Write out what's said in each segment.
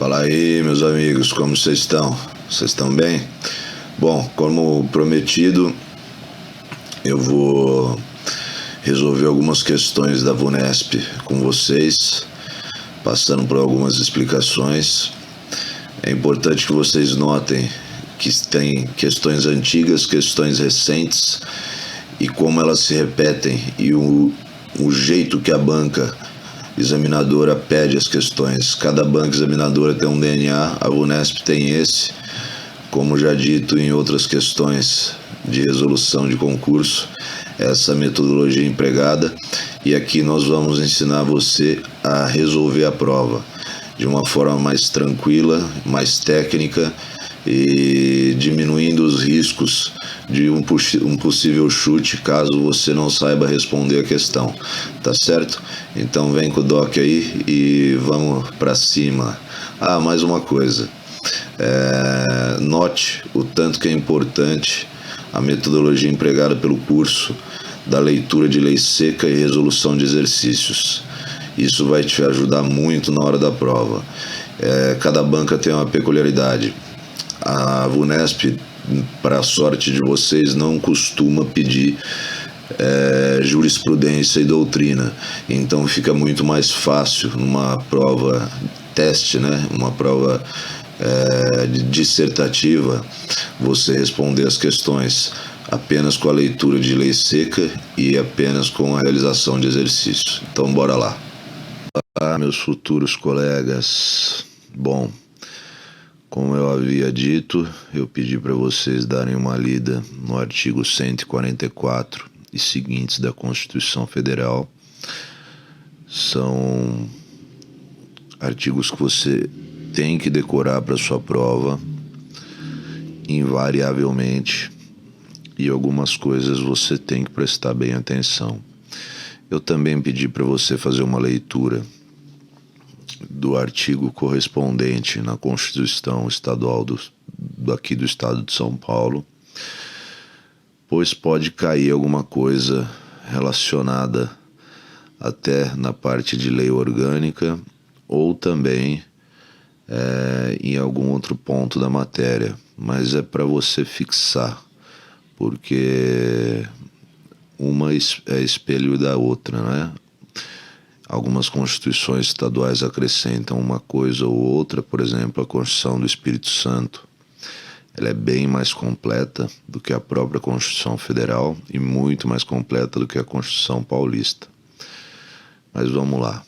Fala aí, meus amigos, como vocês estão? Vocês estão bem? Bom, como prometido, eu vou resolver algumas questões da VUNESP com vocês, passando por algumas explicações. É importante que vocês notem que tem questões antigas, questões recentes e como elas se repetem e o jeito que a banca examinadora pede as questões. Cada banca examinadora tem um DNA, a VUNESP tem esse. Como já dito em outras questões de resolução de concurso, essa metodologia empregada, e aqui nós vamos ensinar você a resolver a prova de uma forma mais tranquila, mais técnica e diminuindo os riscos de um possível chute caso você não saiba responder a questão, tá certo? Então vem com o doc aí e vamos para cima. Mais uma coisa, note o tanto que é importante a metodologia empregada pelo curso da leitura de lei seca e resolução de exercícios. Isso vai te ajudar muito na hora da prova. Cada banca tem uma peculiaridade. A VUNESP, para a sorte de vocês, não costuma pedir jurisprudência e doutrina. Então fica muito mais fácil numa prova teste, né? Uma prova dissertativa, você responder as questões apenas com a leitura de lei seca e apenas com a realização de exercícios. Então bora lá. Meus futuros colegas, bom, como eu havia dito, eu pedi para vocês darem uma lida no artigo 144 e seguintes da Constituição Federal. São artigos que você tem que decorar para sua prova, invariavelmente, e algumas coisas você tem que prestar bem atenção. Eu também pedi para você fazer uma leitura do artigo correspondente na Constituição Estadual aqui do Estado de São Paulo, pois pode cair alguma coisa relacionada até na parte de lei orgânica ou também em algum outro ponto da matéria, mas é para você fixar, porque uma é espelho da outra, né? Algumas constituições estaduais acrescentam uma coisa ou outra, por exemplo, a Constituição do Espírito Santo. Ela é bem mais completa do que a própria Constituição Federal e muito mais completa do que a Constituição Paulista. Mas vamos lá.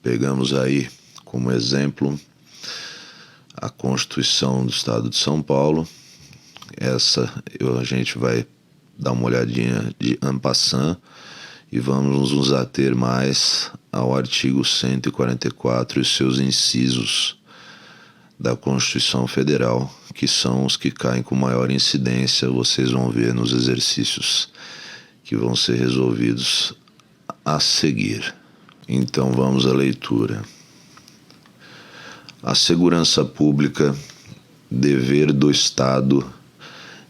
Pegamos aí como exemplo a Constituição do Estado de São Paulo. Essa a gente vai dar uma olhadinha de en passant e vamos nos ater mais ao artigo 144 e seus incisos da Constituição Federal, que são os que caem com maior incidência, vocês vão ver nos exercícios que vão ser resolvidos a seguir. Então vamos à leitura. A segurança pública, dever do Estado,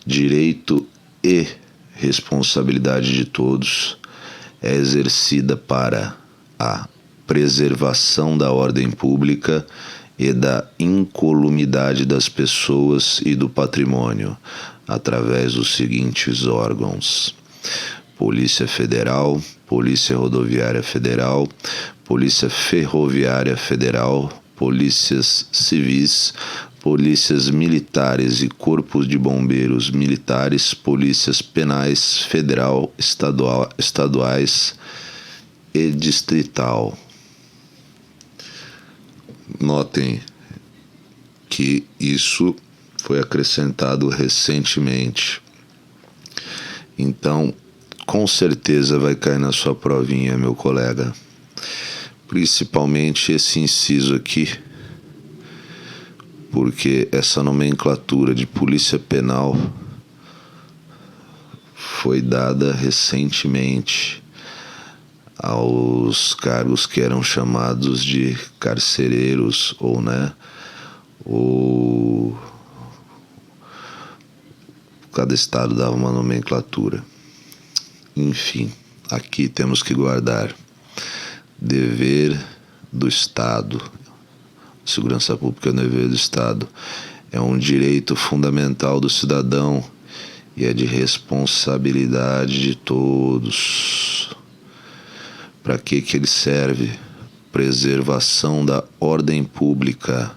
direito e responsabilidade de todos, é exercida para a preservação da ordem pública e da incolumidade das pessoas e do patrimônio, através dos seguintes órgãos: Polícia Federal, Polícia Rodoviária Federal, Polícia Ferroviária Federal, Polícias Civis, Polícias Militares e Corpos de Bombeiros Militares, Polícias Penais Federal, estaduais e distrital. Notem que isso foi acrescentado recentemente. Então, com certeza vai cair na sua provinha, meu colega. Principalmente esse inciso aqui, porque essa nomenclatura de polícia penal foi dada recentemente aos cargos que eram chamados de carcereiros, ou cada estado dava uma nomenclatura. Enfim, aqui temos que guardar dever do Estado, Segurança pública é um dever do Estado. É um direito fundamental do cidadão e é de responsabilidade de todos. Para que ele serve? Preservação da ordem pública.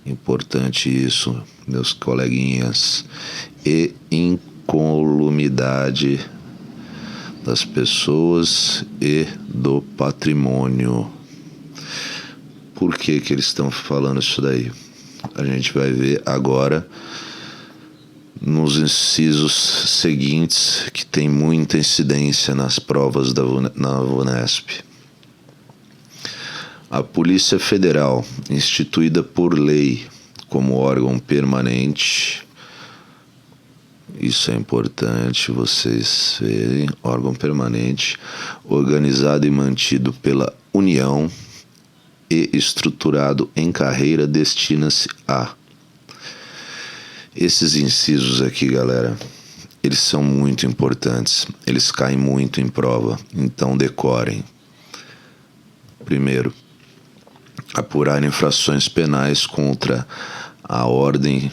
Importante isso, meus coleguinhas. E incolumidade das pessoas e do patrimônio. Por que eles estão falando isso daí? A gente vai ver agora nos incisos seguintes, que tem muita incidência nas provas na VUNESP. A Polícia Federal, instituída por lei como órgão permanente, isso é importante vocês verem, órgão permanente, organizado e mantido pela União e estruturado em carreira, destina-se a... Esses incisos aqui, galera, eles são muito importantes, eles caem muito em prova, então decorem. Primeiro, apurar infrações penais contra a ordem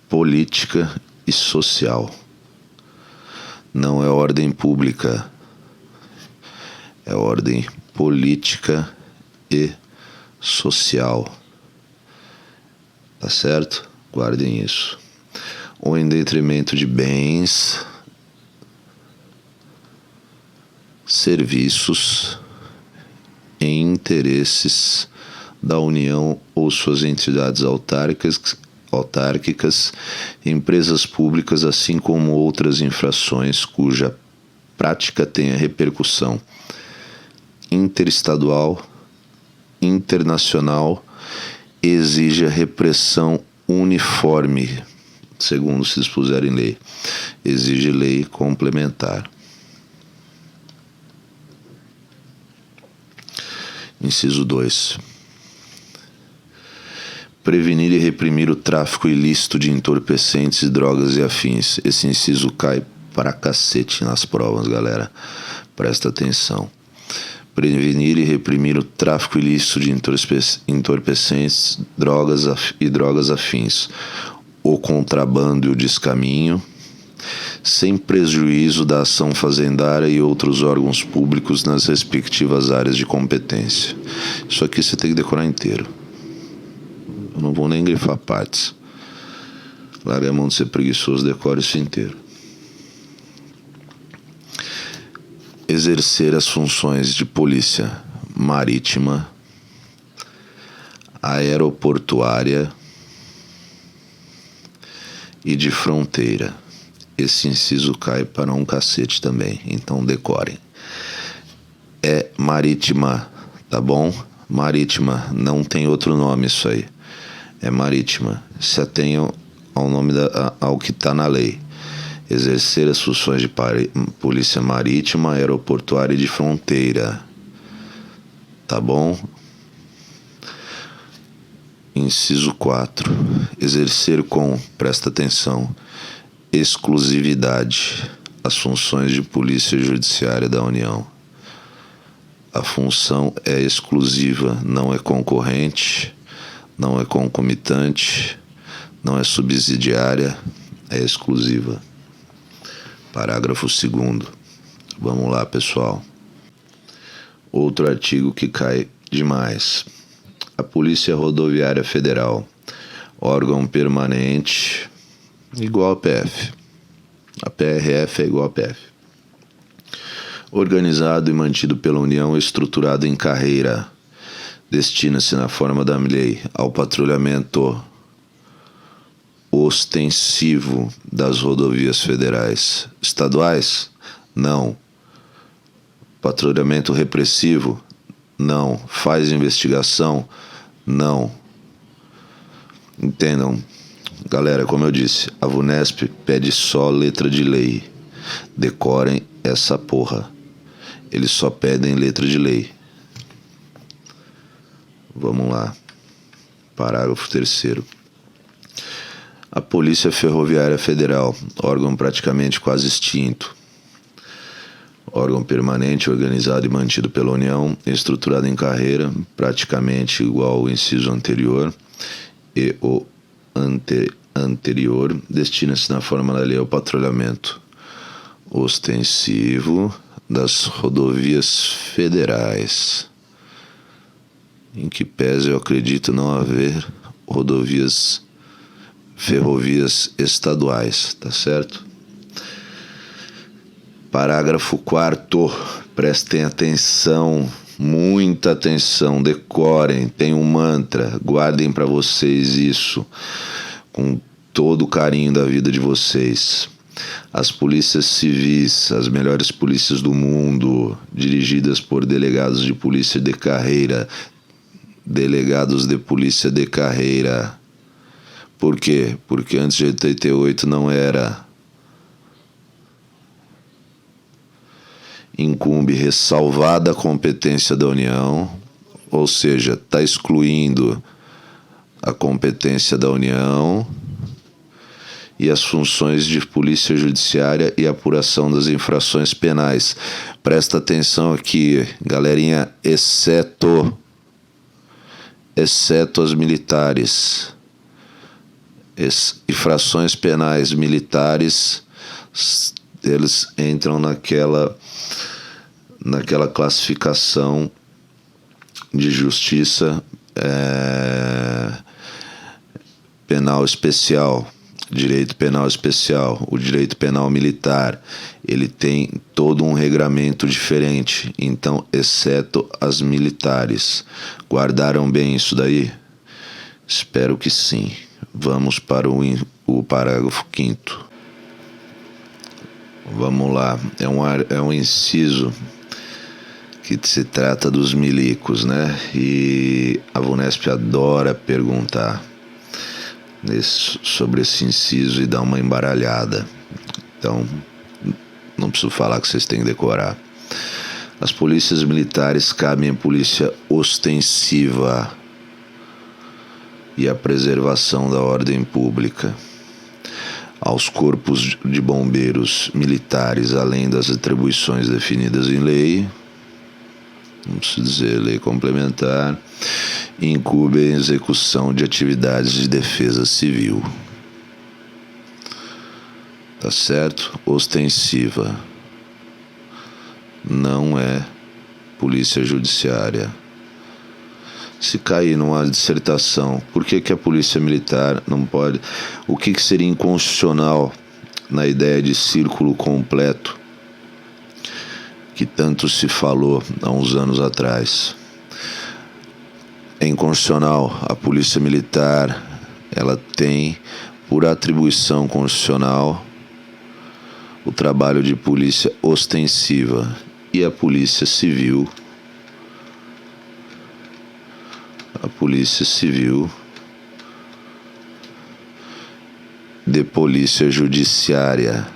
política e social. Não é ordem pública, é ordem política e social. Tá certo? Guardem isso. Ou em detrimento de bens, serviços e interesses da União ou suas entidades autárquicas, empresas públicas, assim como outras infrações cuja prática tenha repercussão interestadual, internacional e exija repressão uniforme, segundo se dispuser em lei. Exige lei complementar. Inciso 2. Prevenir e reprimir o tráfico ilícito de entorpecentes, drogas e afins. Esse inciso cai pra cacete nas provas, galera. Presta atenção. Prevenir e reprimir o tráfico ilícito de entorpecentes, drogas e drogas afins, o contrabando e o descaminho, sem prejuízo da ação fazendária e outros órgãos públicos nas respectivas áreas de competência. Isso aqui você tem que decorar inteiro. Eu não vou nem grifar partes. Larga a mão de ser preguiçoso, decore isso inteiro. Exercer as funções de polícia marítima, aeroportuária e de fronteira. Esse inciso cai para um cacete também, então decorem. É marítima, tá bom? Marítima, não tem outro nome isso aí. É marítima. Se atenham ao nome ao que está na lei. Exercer as funções de polícia marítima, aeroportuária e de fronteira. Tá bom? Inciso 4. Exercer com, presta atenção, exclusividade as funções de polícia judiciária da União. A função é exclusiva, não é concorrente, não é concomitante, não é subsidiária, é exclusiva. Parágrafo 2º. Vamos lá, pessoal. Outro artigo que cai demais. A Polícia Rodoviária Federal, órgão permanente, igual a PF. A PRF é igual a PF. Organizado e mantido pela União, estruturado em carreira. Destina-se, na forma da lei, ao patrulhamento ostensivo das rodovias federais. Estaduais? Não. Patrulhamento repressivo? Não. Faz investigação? Não. Entendam, galera, como eu disse, a VUNESP pede só letra de lei. Decorem essa porra. Eles só pedem letra de lei. Vamos lá. Parágrafo 3º. A Polícia Ferroviária Federal, órgão praticamente quase extinto. órgão permanente, organizado e mantido pela União, estruturado em carreira, praticamente igual ao inciso anterior, e o anterior destina-se na forma da lei ao patrulhamento ostensivo das rodovias federais, em que pese eu acredito não haver ferrovias estaduais, tá certo? Parágrafo 4º, prestem atenção, muita atenção, decorem, tem um mantra, guardem para vocês isso, com todo o carinho da vida de vocês. As polícias civis, as melhores polícias do mundo, dirigidas por delegados de polícia de carreira, delegados de polícia de carreira. Por quê? Porque antes de 88 não era. Incumbe ressalvada a competência da União, ou seja, está excluindo a competência da União e as funções de polícia judiciária e apuração das infrações penais. Presta atenção aqui, galerinha, exceto as militares. Infrações penais militares, eles entram naquela classificação de justiça penal especial, direito penal especial. O direito penal militar, ele tem todo um regramento diferente, então, exceto as militares. Guardaram bem isso daí? Espero que sim. Vamos para o parágrafo 5º. Vamos lá, é um inciso que se trata dos milicos, né? E a VUNESP adora perguntar sobre esse inciso e dar uma embaralhada. Então, não preciso falar que vocês têm que decorar. As polícias militares cabem à polícia ostensiva e a preservação da ordem pública, aos corpos de bombeiros militares, além das atribuições definidas em lei, não preciso dizer lei complementar, incumbe a execução de atividades de defesa civil. Tá certo? Ostensiva. Não é polícia judiciária. Se cair numa dissertação, por que a polícia militar não pode? O que seria inconstitucional na ideia de círculo completo que tanto se falou há uns anos atrás? É inconstitucional. A polícia militar, ela tem, por atribuição constitucional, o trabalho de polícia ostensiva, e a polícia civil, de polícia judiciária,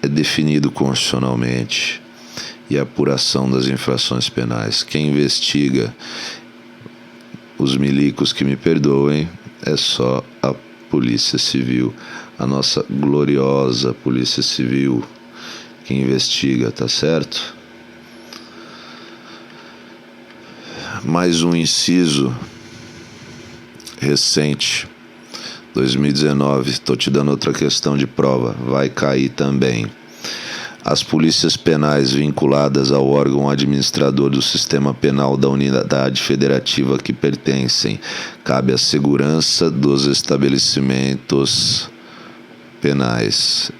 é definido constitucionalmente, e a apuração das infrações penais. Quem investiga os milicos, que me perdoem, é só a Polícia Civil, a nossa gloriosa Polícia Civil que investiga, tá certo? Mais um inciso recente, 2019, estou te dando outra questão de prova, vai cair também. As polícias penais vinculadas ao órgão administrador do sistema penal da unidade federativa que pertencem, cabe à segurança dos estabelecimentos penais.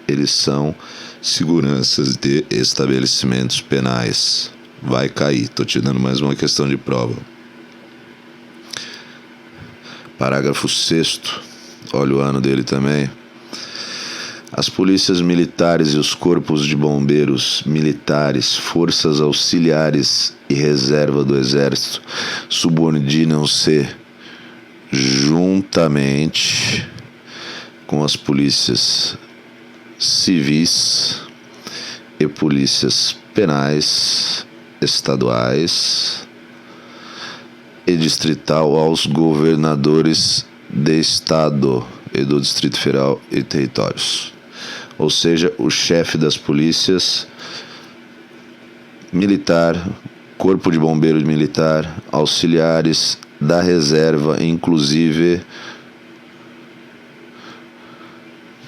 Eles são seguranças de estabelecimentos penais. Vai cair, estou te dando mais uma questão de prova. Parágrafo 6º, olha o ano dele também. As polícias militares e os corpos de bombeiros militares, forças auxiliares e reserva do Exército subordinam-se juntamente com as polícias civis e polícias penais estaduais e distrital aos governadores de estado e do Distrito Federal e territórios. ou seja, o chefe das polícias militar, corpo de bombeiros militar, auxiliares da reserva, inclusive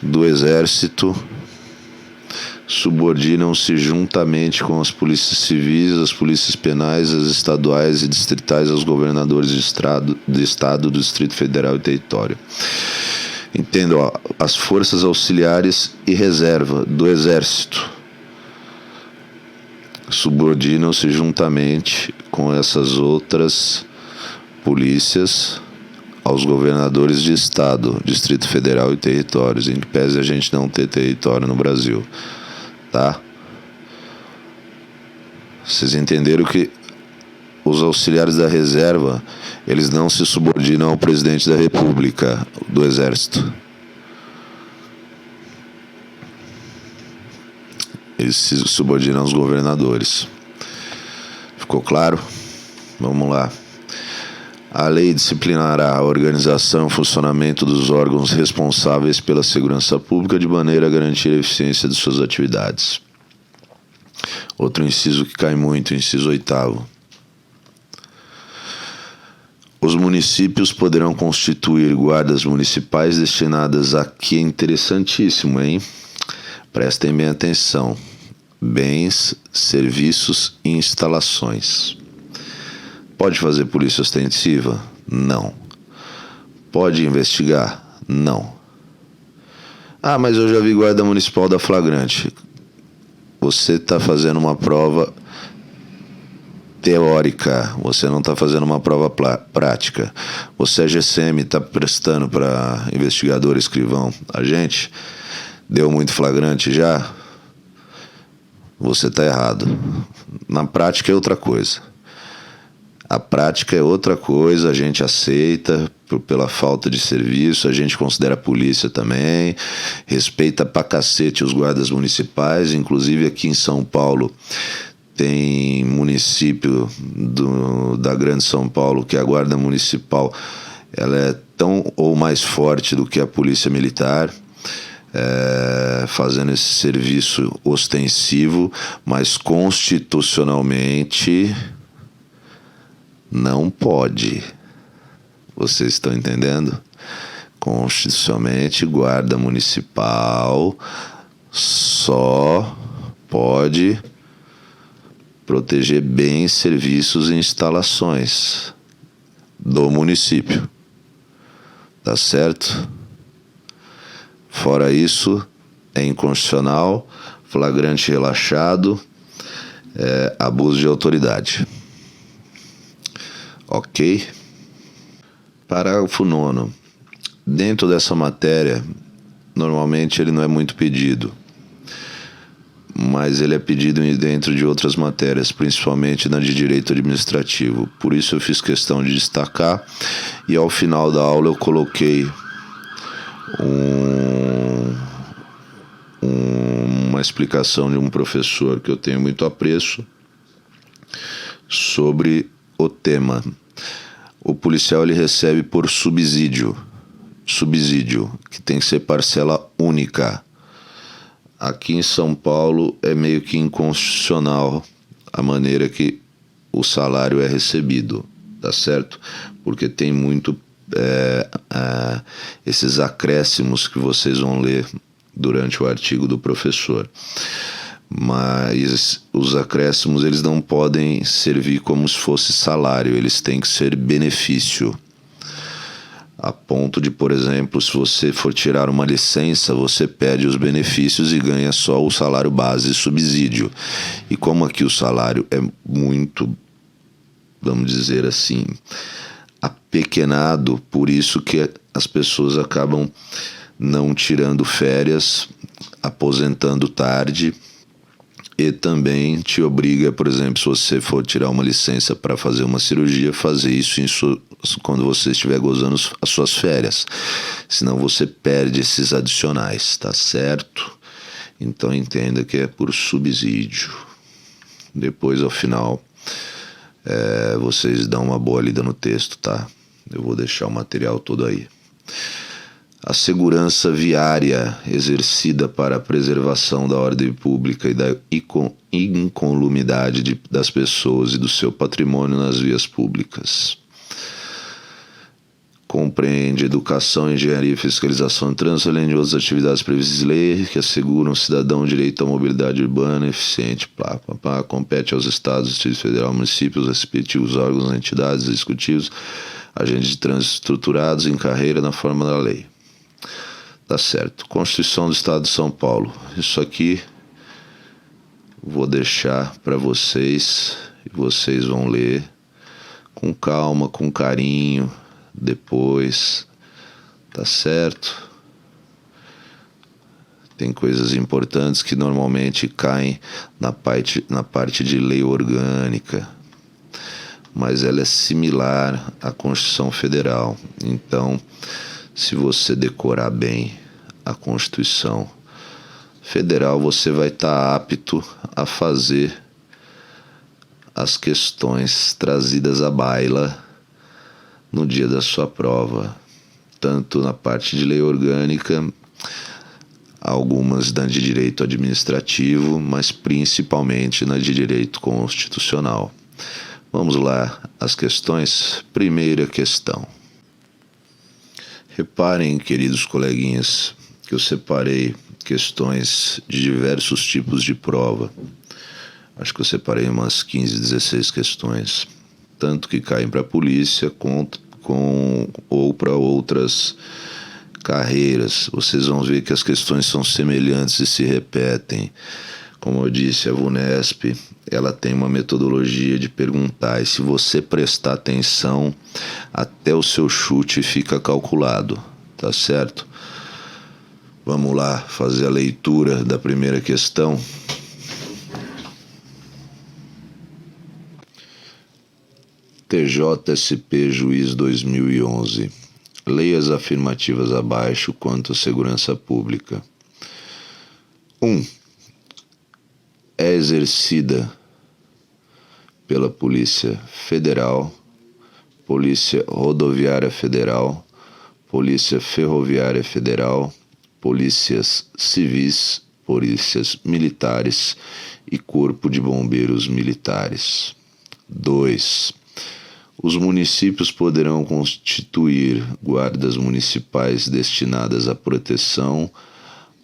do exército, subordinam-se juntamente com as polícias civis, as polícias penais, as estaduais e distritais aos governadores de estado, do Distrito Federal e território. Entendo, as forças auxiliares e reserva do exército subordinam-se juntamente com essas outras polícias aos governadores de estado, Distrito Federal e territórios, em que pese a gente não ter território no Brasil, tá? Vocês entenderam que os auxiliares da reserva, eles não se subordinam ao presidente da República, do Exército. Eles se subordinam aos governadores. Ficou claro? Vamos lá. A lei disciplinará a organização e funcionamento dos órgãos responsáveis pela segurança pública de maneira a garantir a eficiência de suas atividades. Outro inciso que cai muito, inciso 8º. Os municípios poderão constituir guardas municipais destinadas a que é interessantíssimo, hein? Prestem bem atenção. Bens, serviços e instalações. Pode fazer polícia ostensiva? Não. Pode investigar? Não. Ah, mas eu já vi guarda municipal dar flagrante. Você está fazendo uma prova teórica, você não está fazendo uma prova prática. Você é GCM, está prestando para investigador, escrivão, agente? Deu muito flagrante já? Você está errado. Na prática é outra coisa. A prática é outra coisa, a gente aceita pela falta de serviço, a gente considera a polícia também, respeita pra cacete os guardas municipais, inclusive aqui em São Paulo tem município da Grande São Paulo que a guarda municipal ela é tão ou mais forte do que a polícia militar, fazendo esse serviço ostensivo, mas constitucionalmente não pode. Vocês estão entendendo? Constitucionalmente, guarda municipal só pode proteger bens, serviços e instalações do município. Tá certo? Fora isso, é inconstitucional, flagrante relaxado, abuso de autoridade. Ok? Parágrafo 9º. Dentro dessa matéria, normalmente ele não é muito pedido, mas ele é pedido dentro de outras matérias, principalmente na de direito administrativo. Por isso eu fiz questão de destacar e ao final da aula eu coloquei uma explicação de um professor que eu tenho muito apreço sobre o tema. O policial ele recebe por subsídio, que tem que ser parcela única. Aqui em São Paulo é meio que inconstitucional a maneira que o salário é recebido, tá certo? Porque tem muito esses acréscimos que vocês vão ler durante o artigo do professor. Mas os acréscimos eles não podem servir como se fosse salário, eles têm que ser benefício. A ponto de, por exemplo, se você for tirar uma licença, você perde os benefícios e ganha só o salário base e subsídio. E como aqui o salário é muito, vamos dizer assim, apequenado, por isso que as pessoas acabam não tirando férias, aposentando tarde. E também te obriga, por exemplo, se você for tirar uma licença para fazer uma cirurgia, fazer isso quando você estiver gozando as suas férias. Senão você perde esses adicionais, tá certo? Então entenda que é por subsídio. Depois, ao final, vocês dão uma boa lida no texto, tá? Eu vou deixar o material todo aí. A segurança viária exercida para a preservação da ordem pública e da incolumidade das pessoas e do seu patrimônio nas vias públicas. Compreende educação, engenharia e fiscalização de trânsito, além de outras atividades previstas em lei que asseguram ao cidadão o direito à mobilidade urbana eficiente. Compete aos estados, Distrito Federal, municípios, respectivos órgãos, entidades, executivos, agentes de trânsito estruturados em carreira na forma da lei. Tá certo. Constituição do Estado de São Paulo. Isso aqui vou deixar para vocês e vocês vão ler com calma, com carinho, depois, tá certo? Tem coisas importantes que normalmente caem na parte de lei orgânica, mas ela é similar à Constituição Federal. Então, se você decorar bem a Constituição Federal, você vai estar apto a fazer as questões trazidas à baila no dia da sua prova, tanto na parte de lei orgânica, algumas na de direito administrativo, mas principalmente na de direito constitucional. Vamos lá, as questões. Primeira questão. Reparem, queridos coleguinhas, que eu separei questões de diversos tipos de prova. Acho que eu separei umas 15, 16 questões, tanto que caem para a polícia ou para outras carreiras. Vocês vão ver que as questões são semelhantes e se repetem. Como eu disse, a VUNESP, ela tem uma metodologia de perguntar, e se você prestar atenção, até o seu chute fica calculado, tá certo? Vamos lá fazer a leitura da primeira questão. TJSP Juiz 2011. Leia as afirmativas abaixo quanto à segurança pública. 1. É exercida pela Polícia Federal, Polícia Rodoviária Federal, Polícia Ferroviária Federal, Polícias Civis, Polícias Militares e Corpo de Bombeiros Militares. 2. Os municípios poderão constituir guardas municipais destinadas à proteção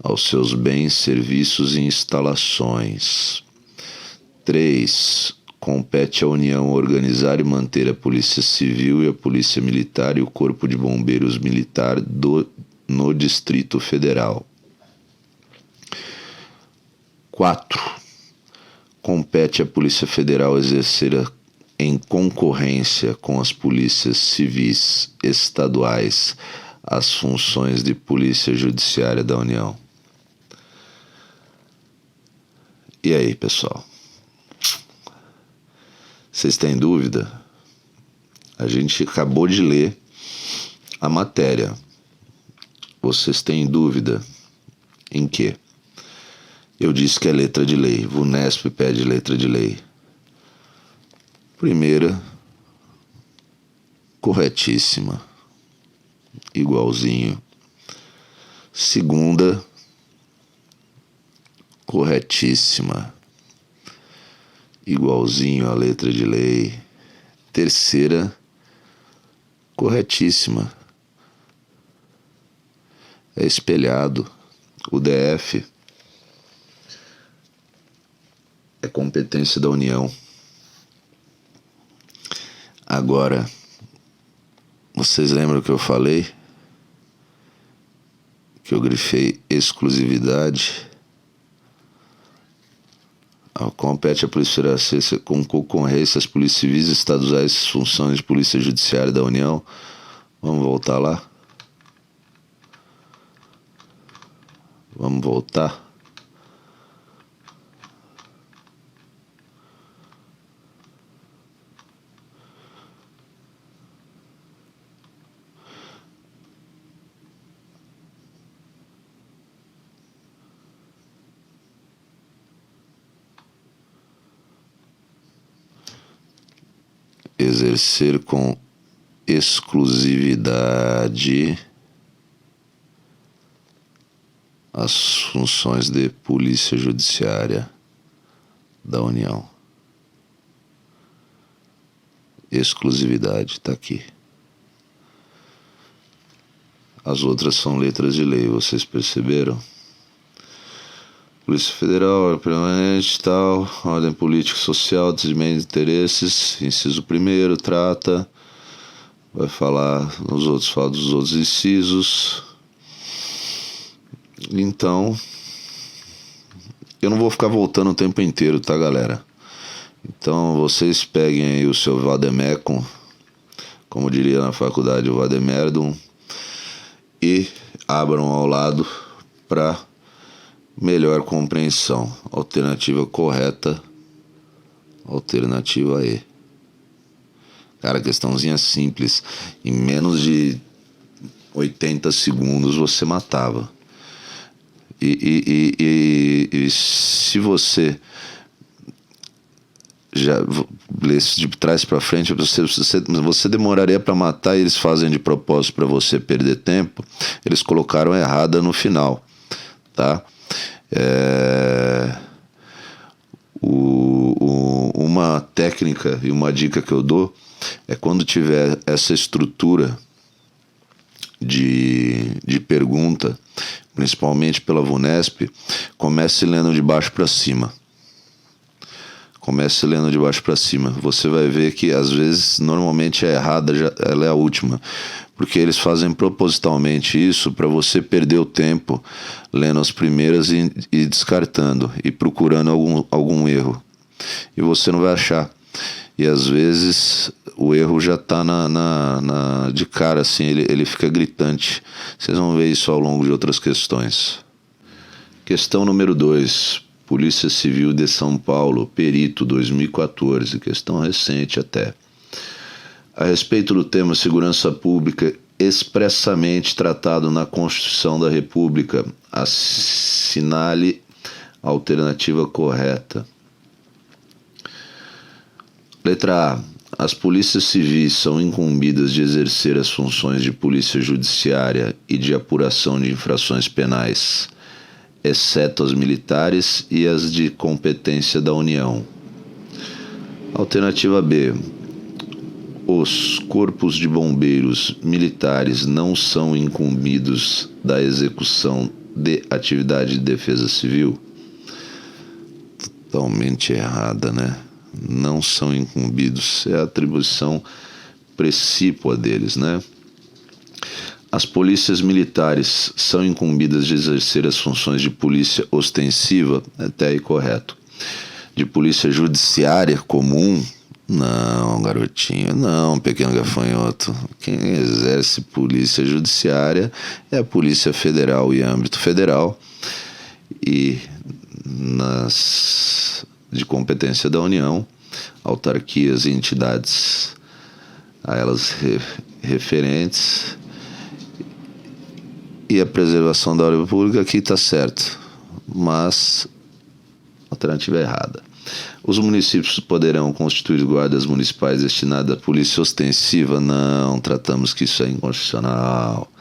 aos seus bens, serviços e instalações. 3. Compete à União organizar e manter a Polícia Civil e a Polícia Militar e o Corpo de Bombeiros Militar no Distrito Federal. 4. Compete à Polícia Federal exercer em concorrência com as polícias civis estaduais as funções de Polícia Judiciária da União. E aí, pessoal? Vocês têm dúvida? A gente acabou de ler a matéria. Vocês têm dúvida em quê? Eu disse que é letra de lei. VUNESP pede letra de lei. Primeira, corretíssima. Igualzinho. Segunda, corretíssima. Igualzinho à letra de lei. Terceira, corretíssima. É espelhado. O DF é competência da União. Agora, vocês lembram que eu falei? Que eu grifei exclusividade. Compete à Polícia Federal com concorrência às polícias civis estaduais funções de Polícia Judiciária da União. Vamos voltar lá? Vamos voltar? Exercer com exclusividade as funções de Polícia Judiciária da União. Exclusividade, está aqui. As outras são letras de lei, vocês perceberam? Polícia Federal, permanente, tal, ordem política e social, desvio de interesses, inciso 1º, trata, vai falar nos outros, fala dos outros incisos. Então, eu não vou ficar voltando o tempo inteiro, tá, galera? Então, vocês peguem aí o seu vademecum, como diria na faculdade, o vademerdum, e abram ao lado para melhor compreensão. Alternativa correta, alternativa E. Cara, questãozinha simples. Em menos de 80 segundos você matava. E se você já lesse de trás para frente, você demoraria para matar e eles fazem de propósito para você perder tempo. Eles colocaram errada no final, tá? Uma técnica e uma dica que eu dou é quando tiver essa estrutura de pergunta, principalmente pela VUNESP, comece lendo de baixo para cima. Comece lendo de baixo para cima. Você vai ver que às vezes, normalmente é errada, ela é a última. Porque eles fazem propositalmente isso para você perder o tempo lendo as primeiras e descartando e procurando algum erro. E você não vai achar. E às vezes o erro já está de cara, assim, ele fica gritante. Vocês vão ver isso ao longo de outras questões. Questão número 2. Polícia Civil de São Paulo, perito 2014, questão recente até. A respeito do tema segurança pública expressamente tratado na Constituição da República, assinale a alternativa correta. Letra A. As polícias civis são incumbidas de exercer as funções de polícia judiciária e de apuração de infrações penais, exceto as militares e as de competência da União. Alternativa B. Os corpos de bombeiros militares não são incumbidos da execução de atividade de defesa civil? Totalmente errada, né? Não são incumbidos, é a atribuição precípua deles, né? As polícias militares são incumbidas de exercer as funções de polícia ostensiva, até aí correto. De polícia judiciária comum? Não, garotinho, não, pequeno gafanhoto. Quem exerce polícia judiciária é a Polícia Federal e âmbito federal, e nas de competência da União, autarquias e entidades a elas referentes, e a preservação da ordem pública. Aqui está certo, mas a alternativa é errada. Os municípios poderão constituir guardas municipais destinadas à polícia ostensiva? Não, tratamos que isso é inconstitucional.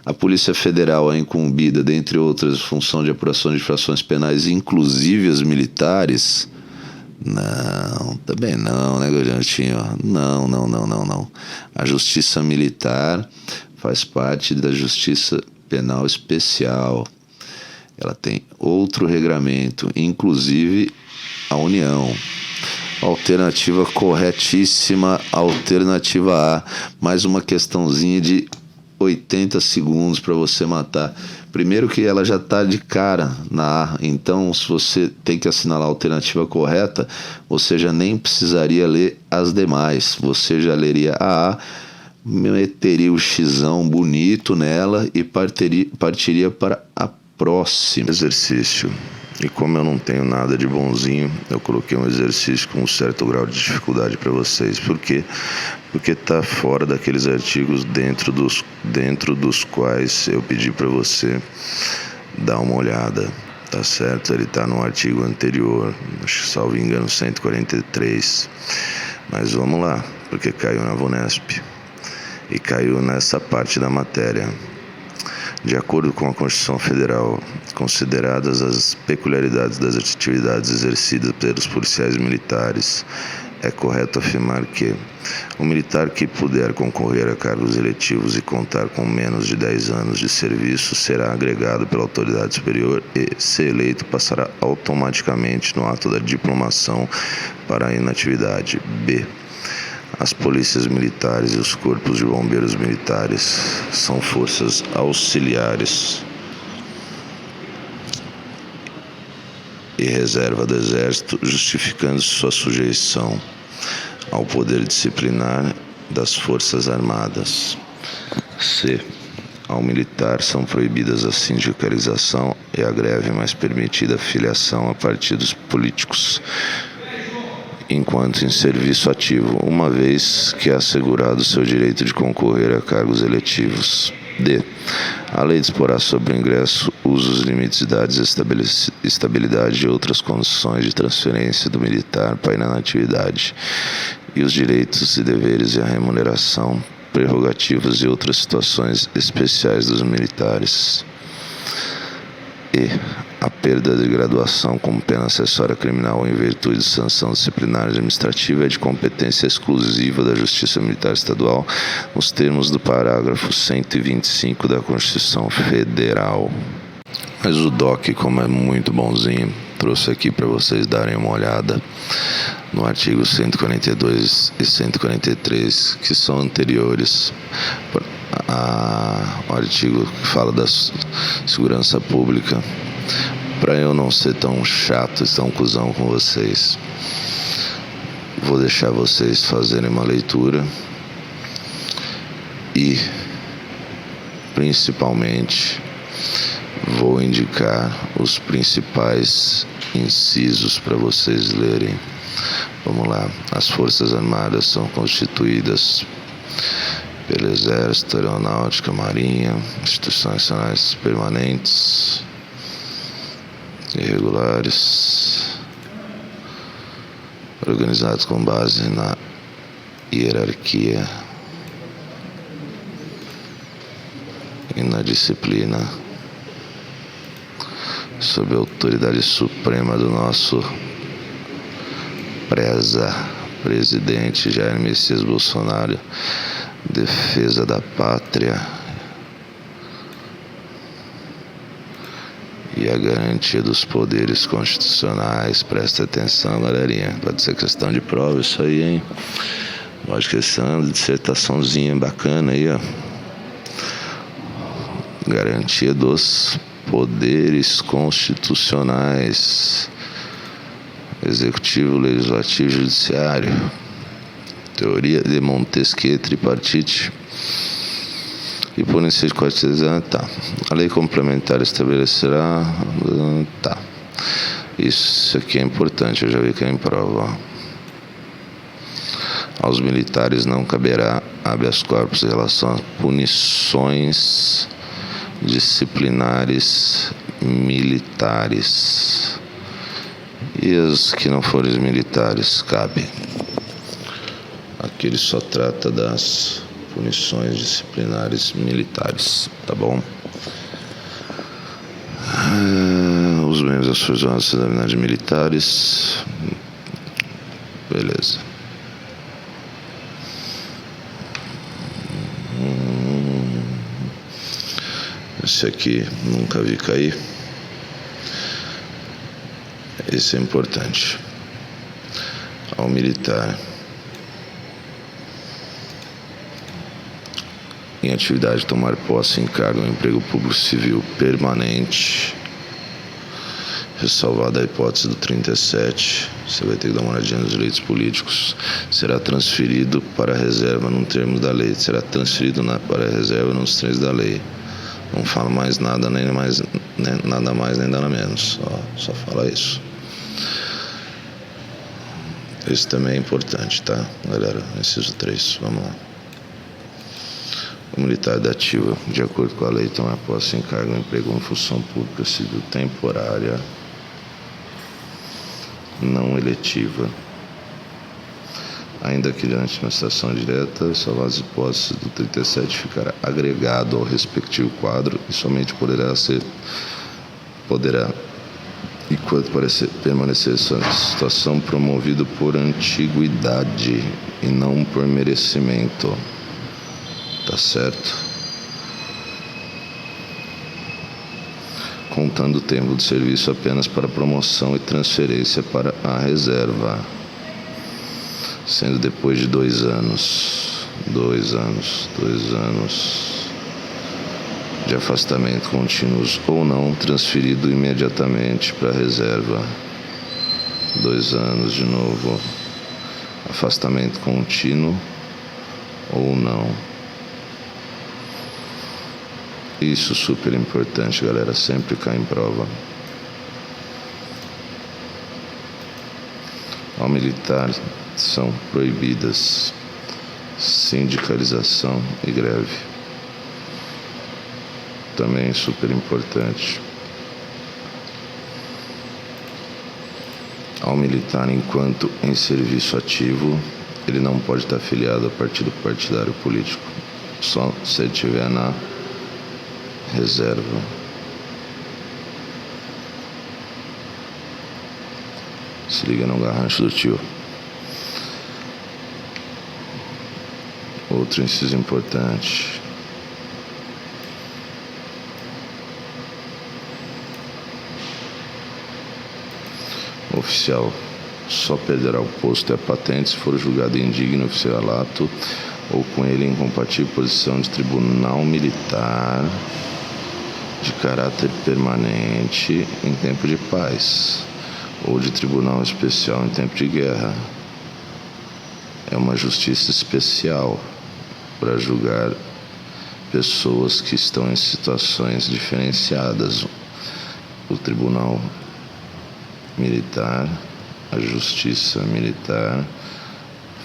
A Polícia Federal é incumbida, dentre outras, função de apuração de infrações penais, inclusive as militares? Não, também não, né, garotinho? Não. A Justiça Militar faz parte da Justiça Penal Especial. Ela tem outro regramento, inclusive a União. Alternativa corretíssima, alternativa A. Mais uma questãozinha de 80 segundos para você matar. Primeiro que ela já está de cara na A, então se você tem que assinalar a alternativa correta, você já nem precisaria ler as demais. Você já leria a A, meteria o xizão bonito nela e partiria para a próxima. Exercício. E como eu não tenho nada de bonzinho, eu coloquei um exercício com um certo grau de dificuldade para vocês. Por quê? Porque está fora daqueles artigos dentro dos quais eu pedi para você dar uma olhada. Tá certo? Ele está no artigo anterior, acho que, salvo engano, 143. Mas vamos lá, porque caiu na VUNESP. E caiu nessa parte da matéria. De acordo com a Constituição Federal, consideradas as peculiaridades das atividades exercidas pelos policiais militares, é correto afirmar que o militar que puder concorrer a cargos eletivos e contar com menos de 10 anos de serviço será agregado pela autoridade superior e, se eleito, passará automaticamente no ato da diplomação para a inatividade. B. As polícias militares e os corpos de bombeiros militares são forças auxiliares e reserva do Exército, justificando sua sujeição ao poder disciplinar das Forças Armadas. C. Ao militar são proibidas a sindicalização e a greve, mas permitida a filiação a partidos políticos enquanto em serviço ativo, uma vez que é assegurado seu direito de concorrer a cargos eletivos. D. A lei disporá sobre o ingresso, usos, limites de idades, estabilidade e outras condições de transferência do militar para a inatividade e os direitos e deveres e a remuneração, prerrogativas e outras situações especiais dos militares. E a perda de graduação como pena acessória criminal em virtude de sanção disciplinar administrativa é de competência exclusiva da Justiça Militar Estadual, nos termos do parágrafo 125 da Constituição Federal. Mas o DOC, como é muito bonzinho, trouxe aqui para vocês darem uma olhada no artigo 142 e 143, que são anteriores ao artigo que fala da segurança pública. Para eu não ser tão chato e tão cuzão com vocês, vou deixar vocês fazerem uma leitura e, principalmente, vou indicar os principais incisos para vocês lerem. Vamos lá. As Forças Armadas são constituídas pelo Exército, Aeronáutica, Marinha, instituições nacionais permanentes, irregulares, organizados com base na hierarquia e na disciplina, sob a autoridade suprema do nosso presidente Jair Messias Bolsonaro, defesa da pátria e a garantia dos poderes constitucionais. Presta atenção, galerinha, pode ser questão de prova isso aí, hein? Pode questão de dissertaçãozinha bacana aí, ó. Garantia dos poderes constitucionais, executivo, legislativo e judiciário. Teoria de Montesquieu tripartite. E por inciso 4, tá. A lei complementar estabelecerá, tá. Isso aqui é importante, eu já vi que é em prova, ó. Aos militares não caberá habeas corpus em relação a punições disciplinares militares. E as que não forem militares, cabe. Aqui ele só trata das punições disciplinares militares, tá bom? Os membros das Forças Armadas militares, beleza. Esse aqui nunca vi cair. Esse é importante. Ao militar em atividade tomar posse em cargo ou emprego público civil permanente, ressalvada a hipótese do 37, você vai ter que dar uma olhadinha nos direitos políticos, será transferido para a reserva no termo da lei, será transferido para a reserva nos termos da lei. Não fala mais nada, nem mais, nem nada mais, nem nada menos, só fala isso. Esse também é importante, tá, galera? Inciso 3, vamos lá. O militar da ativa, de acordo com a lei, toma posse em cargo ou emprego em função pública civil temporária, não eletiva, Ainda que durante a administração direta, salvo as hipóteses do 37, ficará agregado ao respectivo quadro e somente poderá, enquanto permanecer essa situação, promovido por antiguidade e não por merecimento. Tá certo? Contando o tempo de serviço apenas para promoção e transferência para a reserva, sendo depois de 2 anos de afastamento contínuos ou não, transferido imediatamente para a reserva. 2 anos de novo, afastamento contínuo ou não. Isso super importante, galera, sempre cai em prova. Ao militar são proibidas sindicalização e greve. Também super importante. Ao militar, enquanto em serviço ativo, ele não pode estar afiliado a partido partidário político, só se ele estiver na reserva. Se liga no garrancho do tio. Outro inciso importante. O oficial só perderá o posto e a patente se for julgado indigno oficialato ou com ele incompatível posição de tribunal militar de caráter permanente em tempo de paz ou de tribunal especial em tempo de guerra. É uma justiça especial para julgar pessoas que estão em situações diferenciadas. O tribunal militar, a justiça militar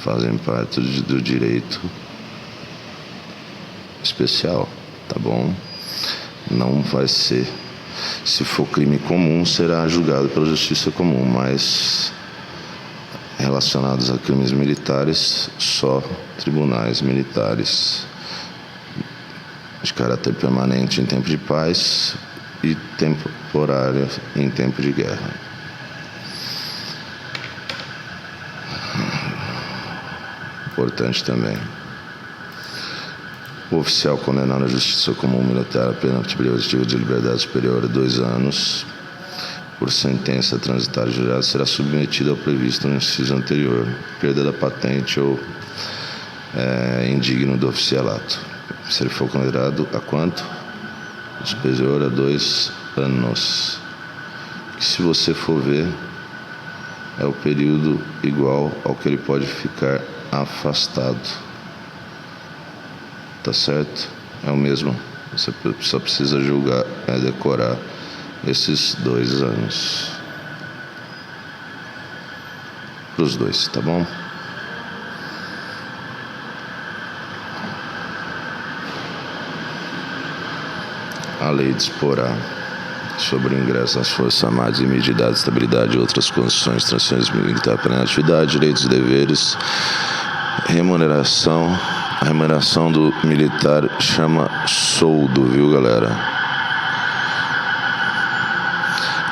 fazem parte do direito especial, tá bom? Não vai ser, se for crime comum, será julgado pela justiça comum, mas relacionados a crimes militares, só tribunais militares de caráter permanente em tempo de paz e temporário em tempo de guerra. Importante também. O oficial condenado na justiça comum militar a pena privativa de liberdade superior a 2 anos por sentença transitária jurada será submetido ao previsto no inciso anterior, perda da patente ou indigno do oficialato. Se ele for condenado a quanto? Superior a 2 anos. Que, se você for ver, é o período igual ao que ele pode ficar afastado. Tá certo? É o mesmo. Você só precisa julgar, decorar esses 2 anos. Para os 2, tá bom? A lei disporá sobre o ingresso nas Forças Armadas e medida de estabilidade e outras condições, transferências militar para a atividade, direitos e deveres, remuneração. A remuneração do militar chama soldo, viu, galera?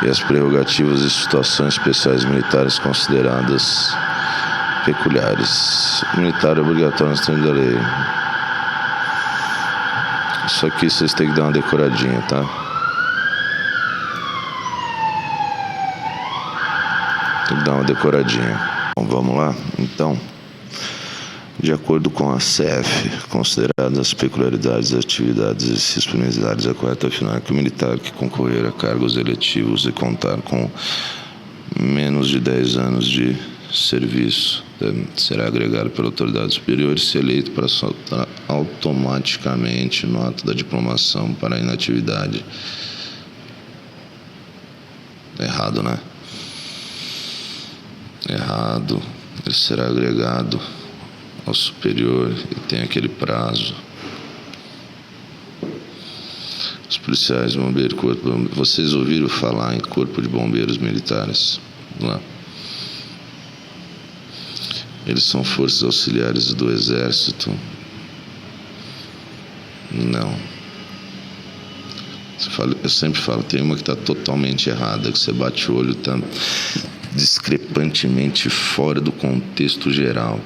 E as prerrogativas e situações especiais militares consideradas peculiares. Militar é obrigatório nos termos da lei. Isso aqui vocês têm que dar uma decoradinha, tá? Tem que dar uma decoradinha. Bom, vamos lá? Então, de acordo com a CF, consideradas as peculiaridades das atividades e exercícios militares, é correto afirmar que o militar que concorrer a cargos eletivos e contar com menos de 10 anos de serviço será agregado pela autoridade superior e se eleito para soltar automaticamente nota da diplomação para a inatividade. Errado, né? Errado. Ele será agregado ao superior e tem aquele prazo. Os policiais, bombeiros, vocês ouviram falar em corpo de bombeiros militares? Vamos lá. Eles são forças auxiliares do Exército? Não. Eu sempre falo, tem uma que está totalmente errada, que você bate o olho, está discrepantemente fora do contexto geral.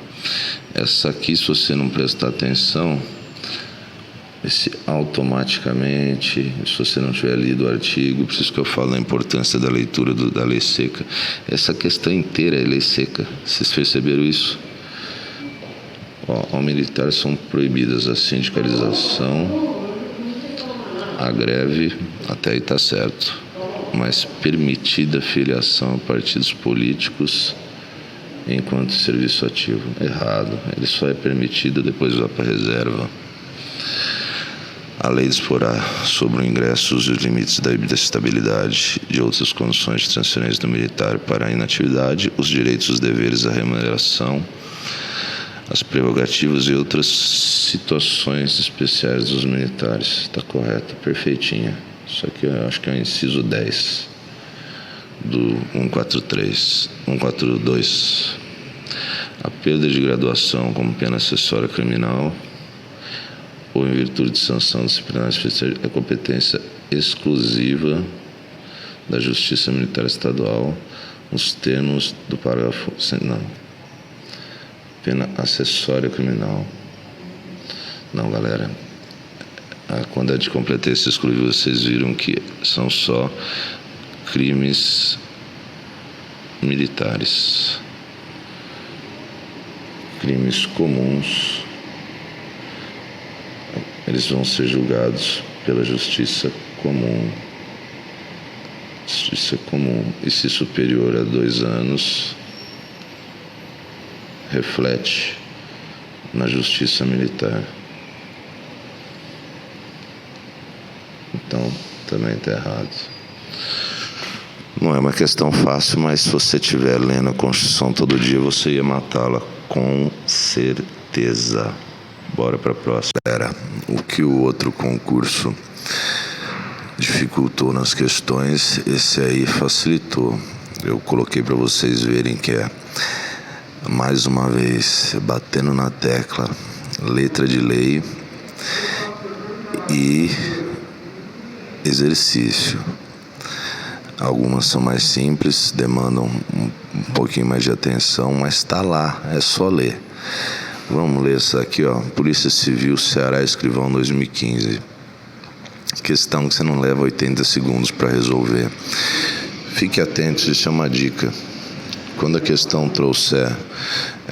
Essa aqui, se você não prestar atenção, automaticamente, se você não tiver lido o artigo, por isso que eu falo da importância da leitura da lei seca. Essa questão inteira é lei seca. Vocês perceberam isso? Ao militar são proibidas a sindicalização, a greve, até aí está certo, mas permitida a filiação a partidos políticos enquanto serviço ativo. Errado. Ele só é permitido depois vai para a reserva. A lei disporá sobre o ingresso e os limites da estabilidade de outras condições de transferência do militar para a inatividade, os direitos e os deveres, a remuneração, as prerrogativas e outras situações especiais dos militares. Está correto, perfeitinha. Isso aqui eu acho que é o inciso 10 do 142. A perda de graduação como pena acessória criminal ou em virtude de sanção disciplinar especial é competência exclusiva da Justiça Militar Estadual, nos termos do parágrafo... Não. Pena acessória criminal. Não, galera. Quando é de competência exclusiva, vocês viram que são só crimes militares. Crimes comuns, eles vão ser julgados pela justiça comum. Justiça comum. E se superior a 2 anos, reflete na justiça militar. Então, também está errado. Não é uma questão fácil, mas se você estiver lendo a Constituição todo dia, você ia matá-la com certeza. Bora para a próxima. O que o outro concurso dificultou nas questões, esse aí facilitou. Eu coloquei para vocês verem que é, mais uma vez, batendo na tecla, letra de lei e exercício. Algumas são mais simples, demandam um pouquinho mais de atenção, mas está lá, é só ler. Vamos ler essa aqui, ó. Polícia Civil, Ceará, Escrivão, 2015. Questão que você não leva 80 segundos para resolver. Fique atento, isso é uma dica. Quando a questão trouxer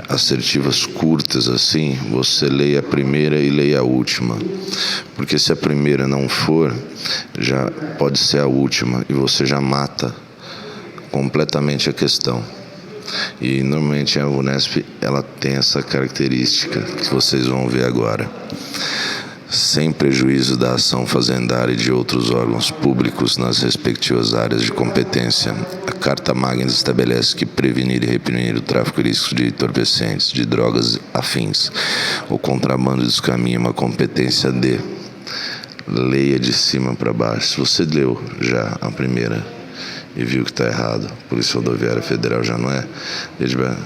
assertivas curtas assim, você leia a primeira e leia a última. Porque se a primeira não for, já pode ser a última e você já mata completamente a questão. E normalmente a Vunesp ela tem essa característica que vocês vão ver agora. Sem prejuízo da ação fazendária e de outros órgãos públicos nas respectivas áreas de competência, a Carta Magna estabelece que prevenir e reprimir o tráfico ilícito de entorpecentes, de drogas afins, o contrabando e descaminho é uma competência de... Leia de cima para baixo. Se você leu já a primeira e viu que está errado, Polícia Rodoviária Federal já não é, veja,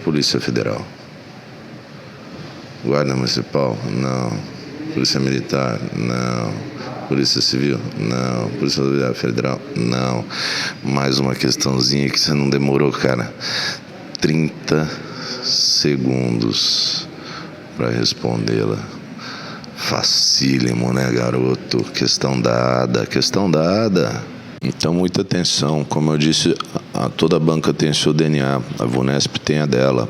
Polícia Federal. Guarda Municipal? Não. Polícia Militar? Não. Polícia Civil? Não. Polícia Rodoviária Federal? Não. Mais uma questãozinha que você não demorou, cara. 30 segundos para respondê-la. Facílimo, né, garoto? Questão dada. Então, muita atenção. Como eu disse, toda banca tem seu DNA. A Vunesp tem a dela.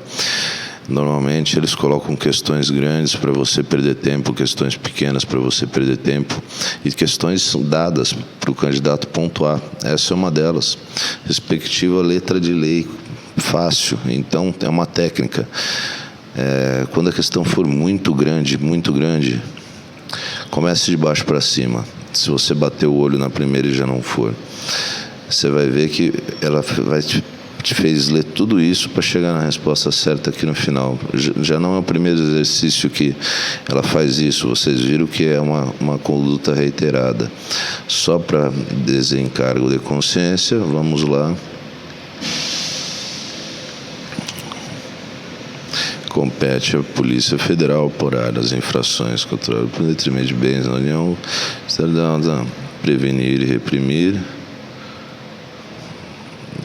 Normalmente eles colocam questões grandes para você perder tempo, questões pequenas para você perder tempo e questões dadas para o candidato pontuar. Essa é uma delas. Respectiva letra de lei, fácil. Então é uma técnica. Quando a questão for muito grande, comece de baixo para cima. Se você bater o olho na primeira e já não for, você vai ver que ela vai te fez ler tudo isso para chegar na resposta certa aqui no final. Já não é o primeiro exercício que ela faz isso. Vocês viram que é uma conduta reiterada. Só para desencargo de consciência, vamos lá. compete à Polícia Federal apurar as infrações contra o detrimento de bens da União, prevenir e reprimir.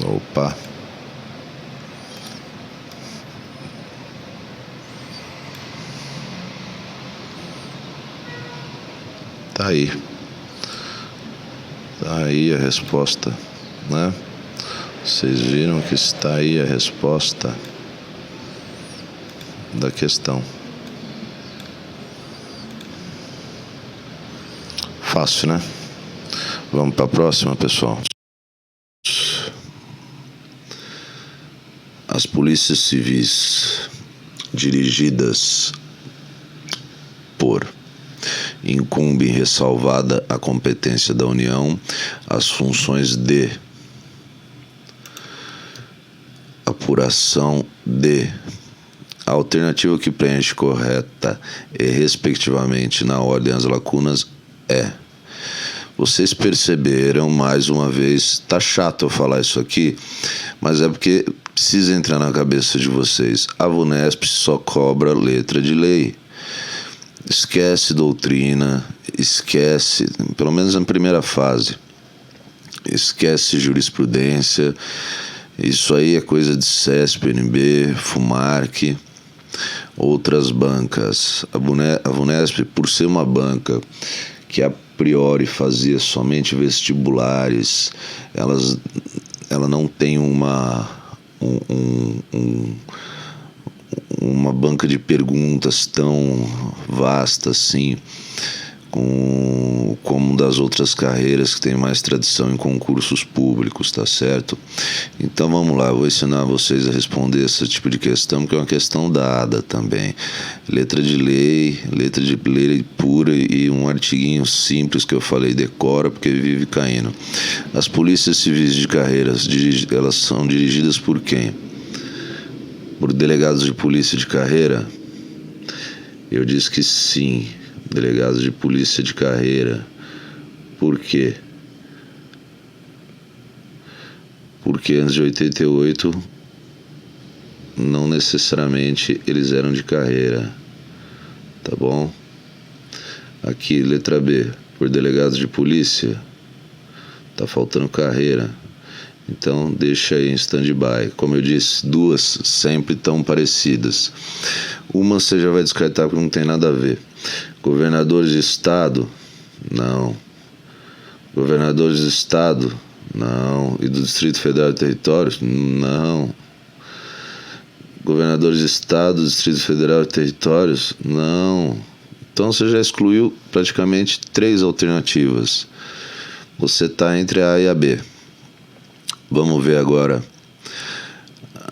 Opa! Tá aí. Tá aí a resposta, né? Vocês viram que está aí a resposta da questão. Fácil, né? Vamos para a próxima, pessoal. As polícias civis dirigidas por incumbe ressalvada a competência da União as funções de apuração de a alternativa que preenche correta e respectivamente na ordem as lacunas é. Vocês perceberam mais uma vez, tá chato eu falar isso aqui, mas é porque precisa entrar na cabeça de vocês. A VUNESP só cobra letra de lei. Esquece doutrina, esquece, pelo menos na primeira fase, esquece jurisprudência. Isso aí é coisa de CESP, PNB, FUMARC, outras bancas. A VUNESP, por ser uma banca que a priori fazia somente vestibulares, ela não tem uma banca de perguntas tão vasta assim, como das outras carreiras que tem mais tradição em concursos públicos, tá certo? Então vamos lá, eu vou ensinar vocês a responder esse tipo de questão, que é uma questão dada também. Letra de lei pura e um artiguinho simples que eu falei, decora porque vive caindo. As polícias civis de carreiras, elas são dirigidas por quem? Por delegados de polícia de carreira? Eu disse que sim, delegados de polícia de carreira. Por quê? Porque antes de 88, não necessariamente eles eram de carreira, tá bom? Aqui, letra B, por delegados de polícia, tá faltando carreira. Então, deixa aí em stand-by. Como eu disse, duas sempre tão parecidas. Uma você já vai descartar porque não tem nada a ver. Governadores de estado? Não. Governadores de estado? Não. E do Distrito Federal e Territórios? Não. Governadores de estado, Distrito Federal e Territórios? Não. Então você já excluiu praticamente 3 alternativas. Você está entre a A e a B. Vamos ver agora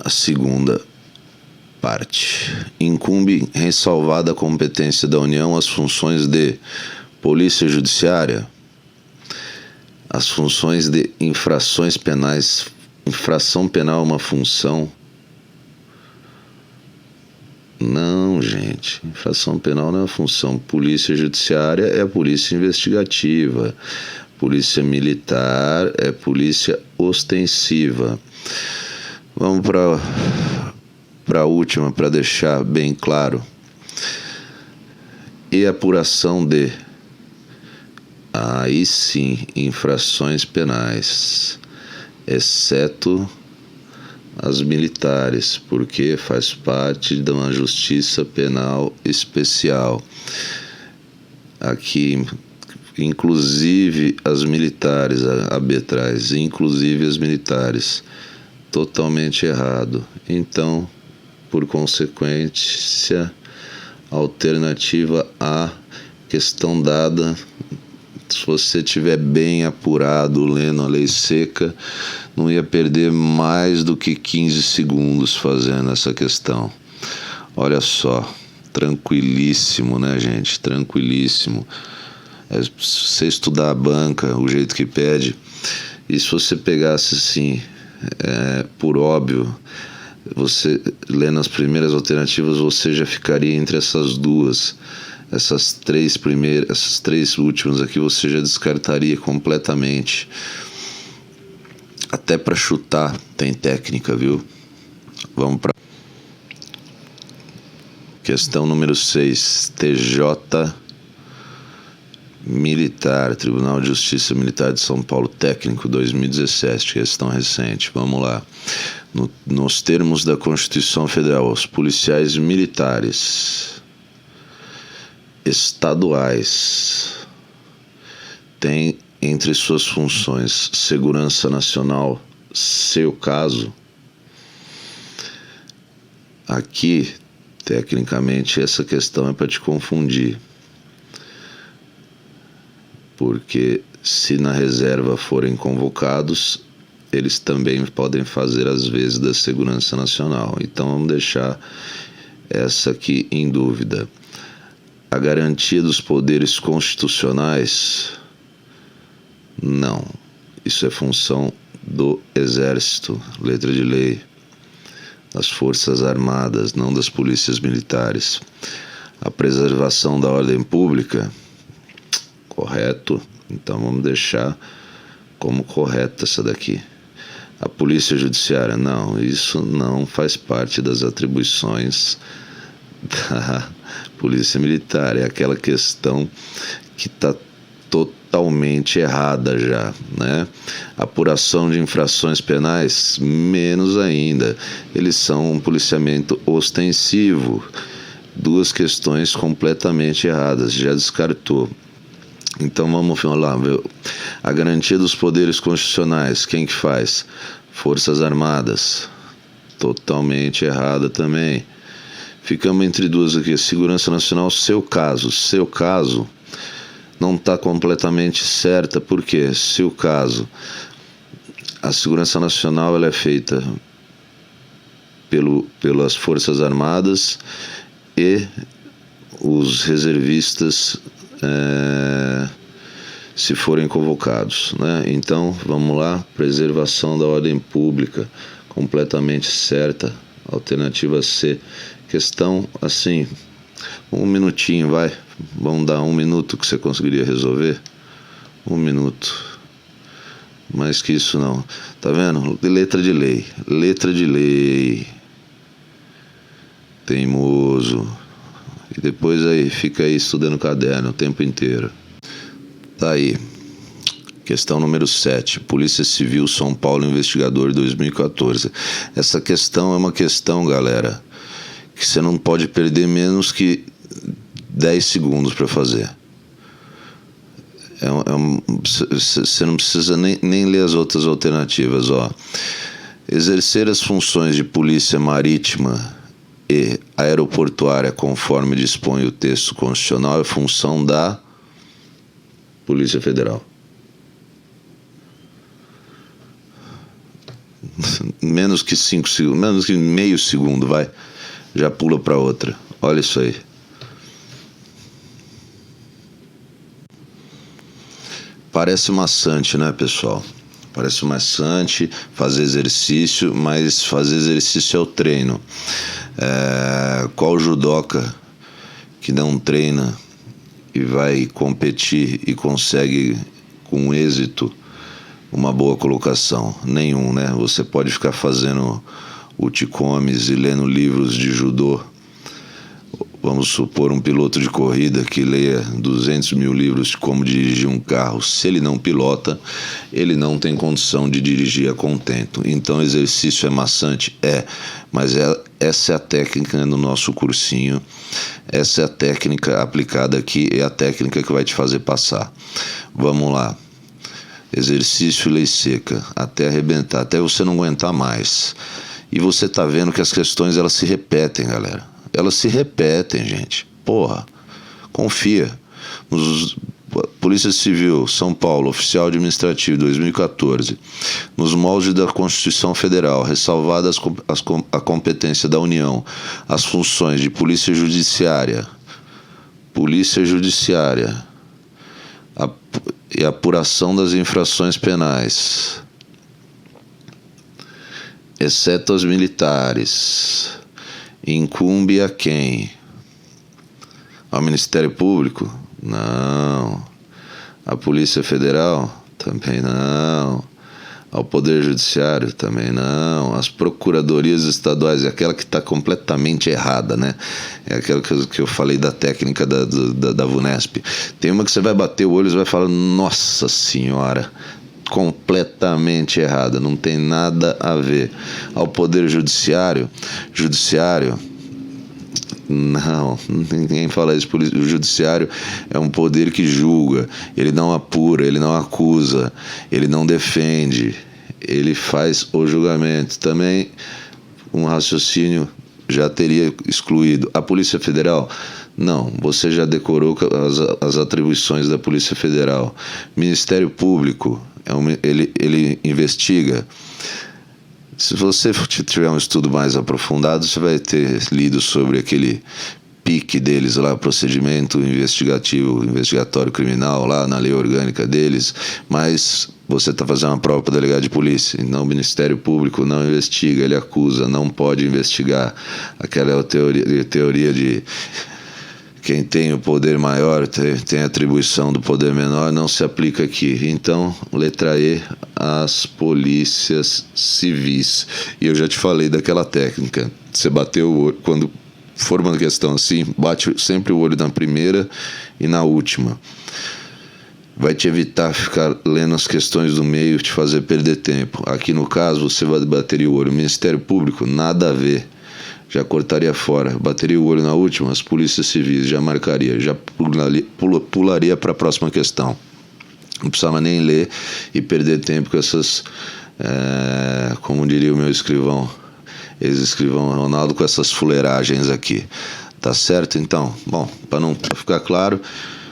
a segunda parte. Incumbe ressalvada a competência da União as funções de polícia judiciária, as funções de infrações penais. Infração penal é uma função? Não, gente. Infração penal não é uma função. Polícia judiciária é a polícia investigativa. Polícia militar é polícia ostensiva. Vamos para a última, para deixar bem claro. E apuração de, aí sim, infrações penais, exceto as militares, porque faz parte de uma justiça penal especial. Aqui, inclusive as militares, a B traz, inclusive as militares, totalmente errado. Então, por consequência, alternativa A, questão dada. Se você tiver bem apurado lendo a lei seca, não ia perder mais do que 15 segundos fazendo essa questão. Olha só, tranquilíssimo, né, gente? Tranquilíssimo. Se você estudar a banca, o jeito que pede, e se você pegasse assim, por óbvio, você lendo as primeiras alternativas, você já ficaria entre essas duas. Essas 3 primeiras, essas 3 últimas aqui você já descartaria completamente. Até para chutar tem técnica, viu? Vamos para Questão número 6. TJ Militar, Tribunal de Justiça Militar de São Paulo, técnico 2017, questão recente. Vamos lá. Nos termos da Constituição Federal, os policiais militares estaduais têm entre suas funções segurança nacional, seu caso. Aqui, tecnicamente, essa questão é para te confundir. Porque se na reserva forem convocados, eles também podem fazer às vezes da segurança nacional. Então vamos deixar essa aqui em dúvida. A garantia dos poderes constitucionais, não. Isso é função do Exército, letra de lei, das Forças Armadas, não das polícias militares. A preservação da ordem pública, correto. Então vamos deixar como correta essa daqui. A polícia judiciária, não, isso não faz parte das atribuições da polícia militar. É aquela questão que está totalmente errada já, né? Apuração de infrações penais, menos ainda. Eles são um policiamento ostensivo. Duas questões completamente erradas, já descartou. Então vamos lá, a garantia dos poderes constitucionais, quem que faz? Forças Armadas, totalmente errada também. Ficamos entre duas aqui, segurança nacional, seu caso não está completamente certa, porque se o caso, a segurança nacional ela é feita pelas Forças Armadas e os reservistas se forem convocados, né? Então, vamos lá, preservação da ordem pública, completamente certa, alternativa C. Questão, assim, um minutinho, vai, vamos dar 1 minuto que você conseguiria resolver? 1 minuto, mais que isso não, tá vendo? Letra de lei, teimoso. E depois aí, fica aí estudando caderno o tempo inteiro. Tá aí. Questão número 7. Polícia Civil São Paulo Investigador 2014. Essa questão é uma questão, galera, que você não pode perder menos que 10 segundos para fazer. Você não precisa nem ler as outras alternativas, ó. Exercer as funções de polícia marítima e aeroportuária conforme dispõe o texto constitucional é função da Polícia Federal. Menos que 5 segundos, menos que meio segundo, vai. Já pula para outra. Olha isso aí. Parece maçante, né, pessoal? Parece maçante fazer exercício, mas fazer exercício é o treino. Qual judoca que não treina e vai competir e consegue com êxito uma boa colocação? Nenhum, né? Você pode ficar fazendo uticomes e lendo livros de judô. Vamos supor um piloto de corrida que leia 200 mil livros de como dirigir um carro. Se ele não pilota, ele não tem condição de dirigir a contento. Então exercício é maçante? Mas essa é a técnica no nosso cursinho. Essa é a técnica aplicada aqui, é a técnica que vai te fazer passar. Vamos lá. Exercício lei seca, até arrebentar, até você não aguentar mais. E você tá vendo que as questões elas se repetem, galera. Elas se repetem, gente. Porra, confia. Polícia Civil, São Paulo, Oficial Administrativo, 2014. Nos moldes da Constituição Federal, ressalvada a competência da União, as funções de Polícia Judiciária e apuração das infrações penais, exceto as militares, incumbe a quem? Ao Ministério Público? Não. A Polícia Federal? Também não. Ao Poder Judiciário também não. As procuradorias estaduais, é aquela que está completamente errada, né? É aquela que eu falei da técnica da VUNESP. Tem uma que você vai bater o olho e vai falar, nossa senhora, completamente errada, não tem nada a ver. Ao Poder Judiciário, não, ninguém fala isso. O judiciário é um poder que julga, ele não apura, ele não acusa, ele não defende, ele faz o julgamento. Também um raciocínio já teria excluído. A Polícia Federal, não, você já decorou as atribuições da Polícia Federal. Ministério Público, ele investiga. Se você tiver um estudo mais aprofundado, você vai ter lido sobre aquele pique deles lá, procedimento investigatório criminal lá na lei orgânica deles, mas você está fazendo uma prova para delegado de polícia. Então o Ministério Público não investiga, ele acusa, não pode investigar. Aquela teoria de quem tem o poder maior tem a atribuição do poder menor, não se aplica aqui. Então, letra E, as polícias civis. E eu já te falei daquela técnica. Você bateu o olho, quando for uma questão assim, bate sempre o olho na primeira e na última. Vai te evitar ficar lendo as questões do meio, te fazer perder tempo. Aqui no caso, você vai bater o olho. Ministério Público, nada a ver. Já cortaria fora, bateria o olho na última, as polícias civis, já marcaria, já pularia para a próxima questão. Não precisava nem ler e perder tempo com essas, como diria o meu escrivão, ex-escrivão Ronaldo, com essas fuleiragens aqui. Tá certo? Então, bom, para ficar claro,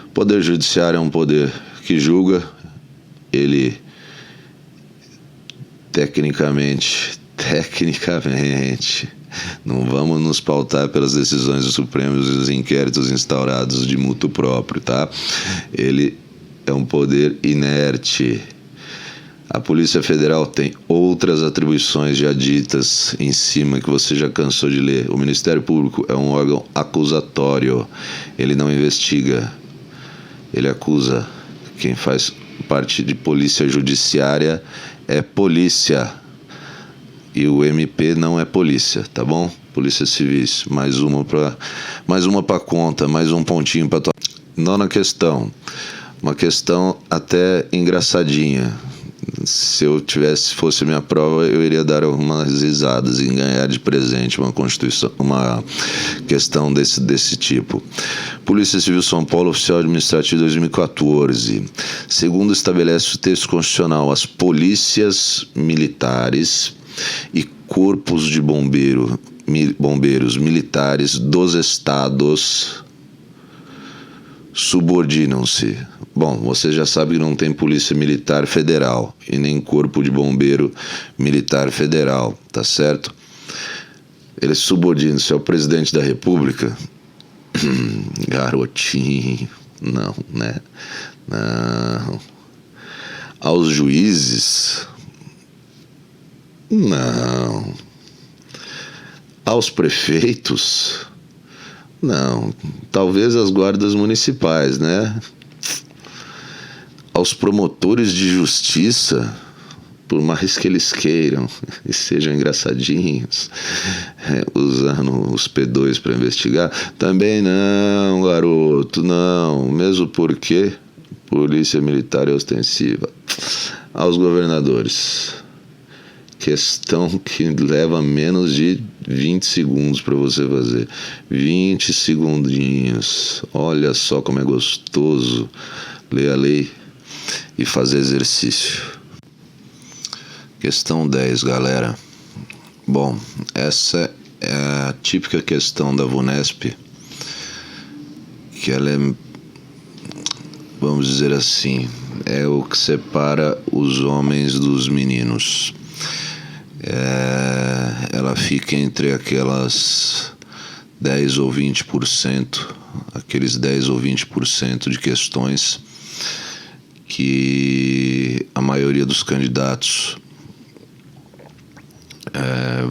o Poder Judiciário é um poder que julga, ele tecnicamente, não vamos nos pautar pelas decisões do Supremo e dos inquéritos instaurados de mútuo próprio, tá? Ele é um poder inerte. A Polícia Federal tem outras atribuições já ditas em cima que você já cansou de ler. O Ministério Público é um órgão acusatório. Ele não investiga, ele acusa. Quem faz parte de polícia judiciária é polícia. E o MP não é polícia, tá bom? Polícia Civis, mais uma para conta, mais um pontinho para tua. Nona questão, uma questão até engraçadinha. Se eu fosse minha prova, eu iria dar umas risadas em ganhar de presente uma questão desse tipo. Polícia Civil São Paulo, oficial administrativo 2014. Segundo estabelece o texto constitucional, as polícias militares e corpos de bombeiros militares dos estados subordinam-se. Bom, você já sabe que não tem polícia militar federal e nem corpo de bombeiro militar federal, tá certo? Eles subordinam-se ao presidente da República. Garotinho, não, né? Não. Aos juízes. Não. Aos prefeitos? Não. Talvez às guardas municipais, né? Aos promotores de justiça, por mais que eles queiram e sejam engraçadinhos, usando os P2 para investigar, também não, garoto, não. Mesmo porque polícia militar é ostensiva. Aos governadores. Questão que leva menos de 20 segundos para você fazer. 20 segundinhos. Olha só como é gostoso ler a lei e fazer exercício. Questão 10, galera. Bom, essa é a típica questão da VUNESP, que ela é, vamos dizer assim, é o que separa os homens dos meninos. Ela fica entre aquelas 10 ou 20%, aqueles 10 ou 20% de questões que a maioria dos candidatos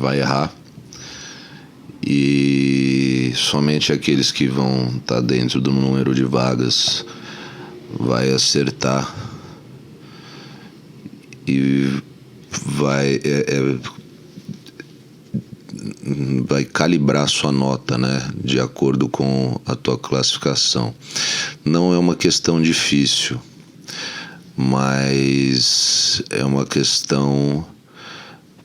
vai errar, e somente aqueles que vão estar dentro do número de vagas vai acertar. E vai calibrar sua nota, né, de acordo com a tua classificação. Não é uma questão difícil, mas é uma questão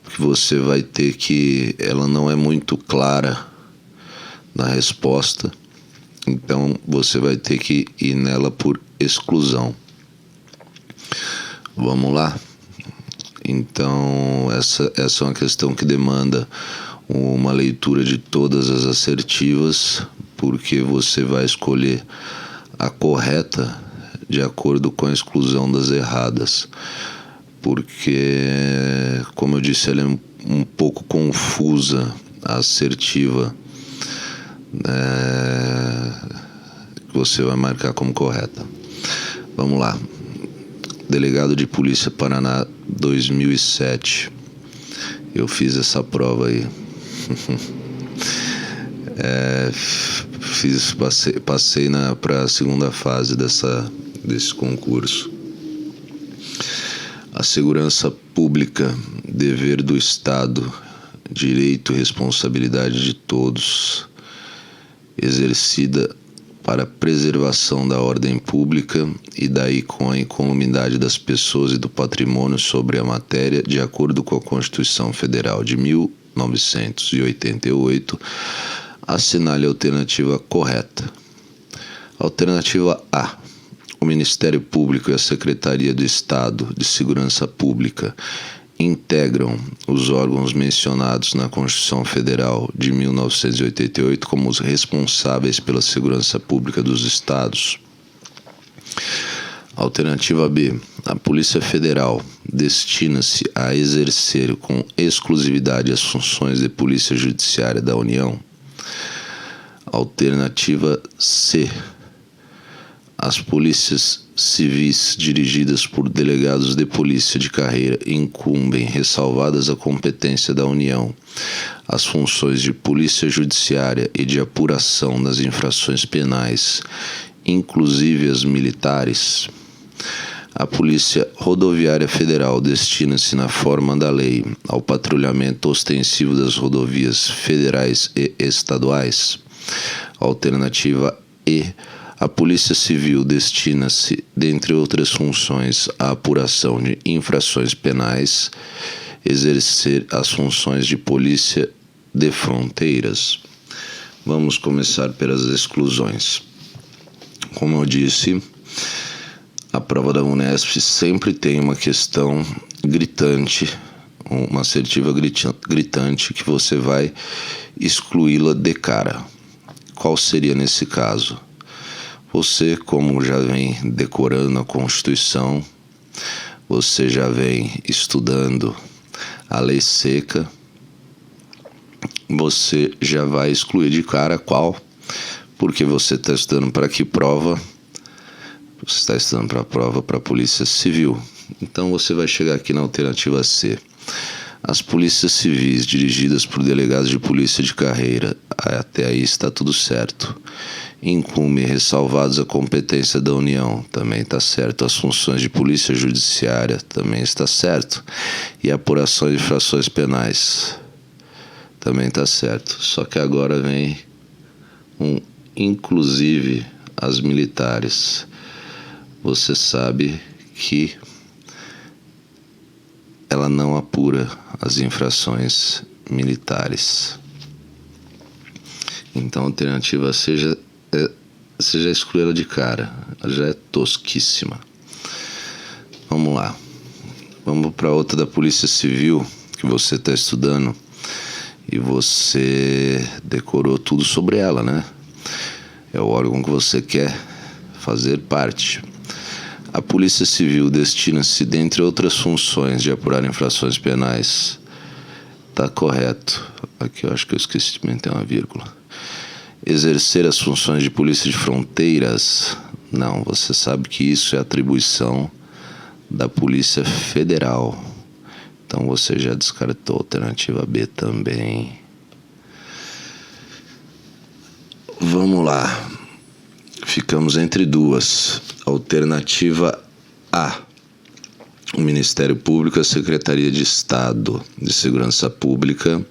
que você vai ter que... ela não é muito clara na resposta, então você vai ter que ir nela por exclusão. Vamos lá? Então, essa é uma questão que demanda uma leitura de todas as assertivas, porque você vai escolher a correta de acordo com a exclusão das erradas. Porque, como eu disse, ela é um pouco confusa, a assertiva, que você vai marcar como correta. Vamos lá. Delegado de Polícia Paraná 2007. Eu fiz essa prova aí. Passei para a segunda fase desse concurso. A segurança pública, dever do Estado, direito e responsabilidade de todos, exercida para a preservação da ordem pública e daí com a incolumidade das pessoas e do patrimônio sobre a matéria, de acordo com a Constituição Federal de 1988, assinale a alternativa correta. Alternativa A. O Ministério Público e a Secretaria do Estado de Segurança Pública integram os órgãos mencionados na Constituição Federal de 1988 como os responsáveis pela segurança pública dos estados. Alternativa B. A Polícia Federal destina-se a exercer com exclusividade as funções de Polícia Judiciária da União. Alternativa C. As polícias civis dirigidas por delegados de polícia de carreira incumbem, ressalvadas a competência da União, as funções de polícia judiciária e de apuração das infrações penais, inclusive as militares. A Polícia Rodoviária Federal destina-se, na forma da lei, ao patrulhamento ostensivo das rodovias federais e estaduais. Alternativa E. A Polícia Civil destina-se, dentre outras funções, à apuração de infrações penais, exercer as funções de polícia de fronteiras. Vamos começar pelas exclusões. Como eu disse, a prova da Unesp sempre tem uma questão gritante, uma assertiva gritante, que você vai excluí-la de cara. Qual seria nesse caso? Você, como já vem decorando a Constituição, você já vem estudando a lei seca, você já vai excluir de cara qual? Porque você está estudando para que prova? Você está estudando para a prova para a Polícia Civil. Então você vai chegar aqui na alternativa C. As polícias civis dirigidas por delegados de polícia de carreira, até aí está tudo certo. Incumbe, ressalvados a competência da União, também está certo. As funções de polícia judiciária, também está certo. E a apuração de infrações penais, também está certo. Só que agora vem inclusive as militares. Você sabe que ela não apura as infrações militares. Então a alternativa seja você já exclui ela de cara, ela já é tosquíssima. Vamos lá, vamos para outra da Polícia Civil que você está estudando e você decorou tudo sobre ela, né? É o órgão que você quer fazer parte. A Polícia Civil destina-se, dentre outras funções, de apurar infrações penais. Tá correto. Aqui eu acho que eu esqueci de meter uma vírgula. Exercer as funções de polícia de fronteiras? Não, você sabe que isso é atribuição da Polícia Federal. Então você já descartou a alternativa B também. Vamos lá. Ficamos entre duas. Alternativa A. o Ministério Público e a Secretaria de Estado de Segurança Pública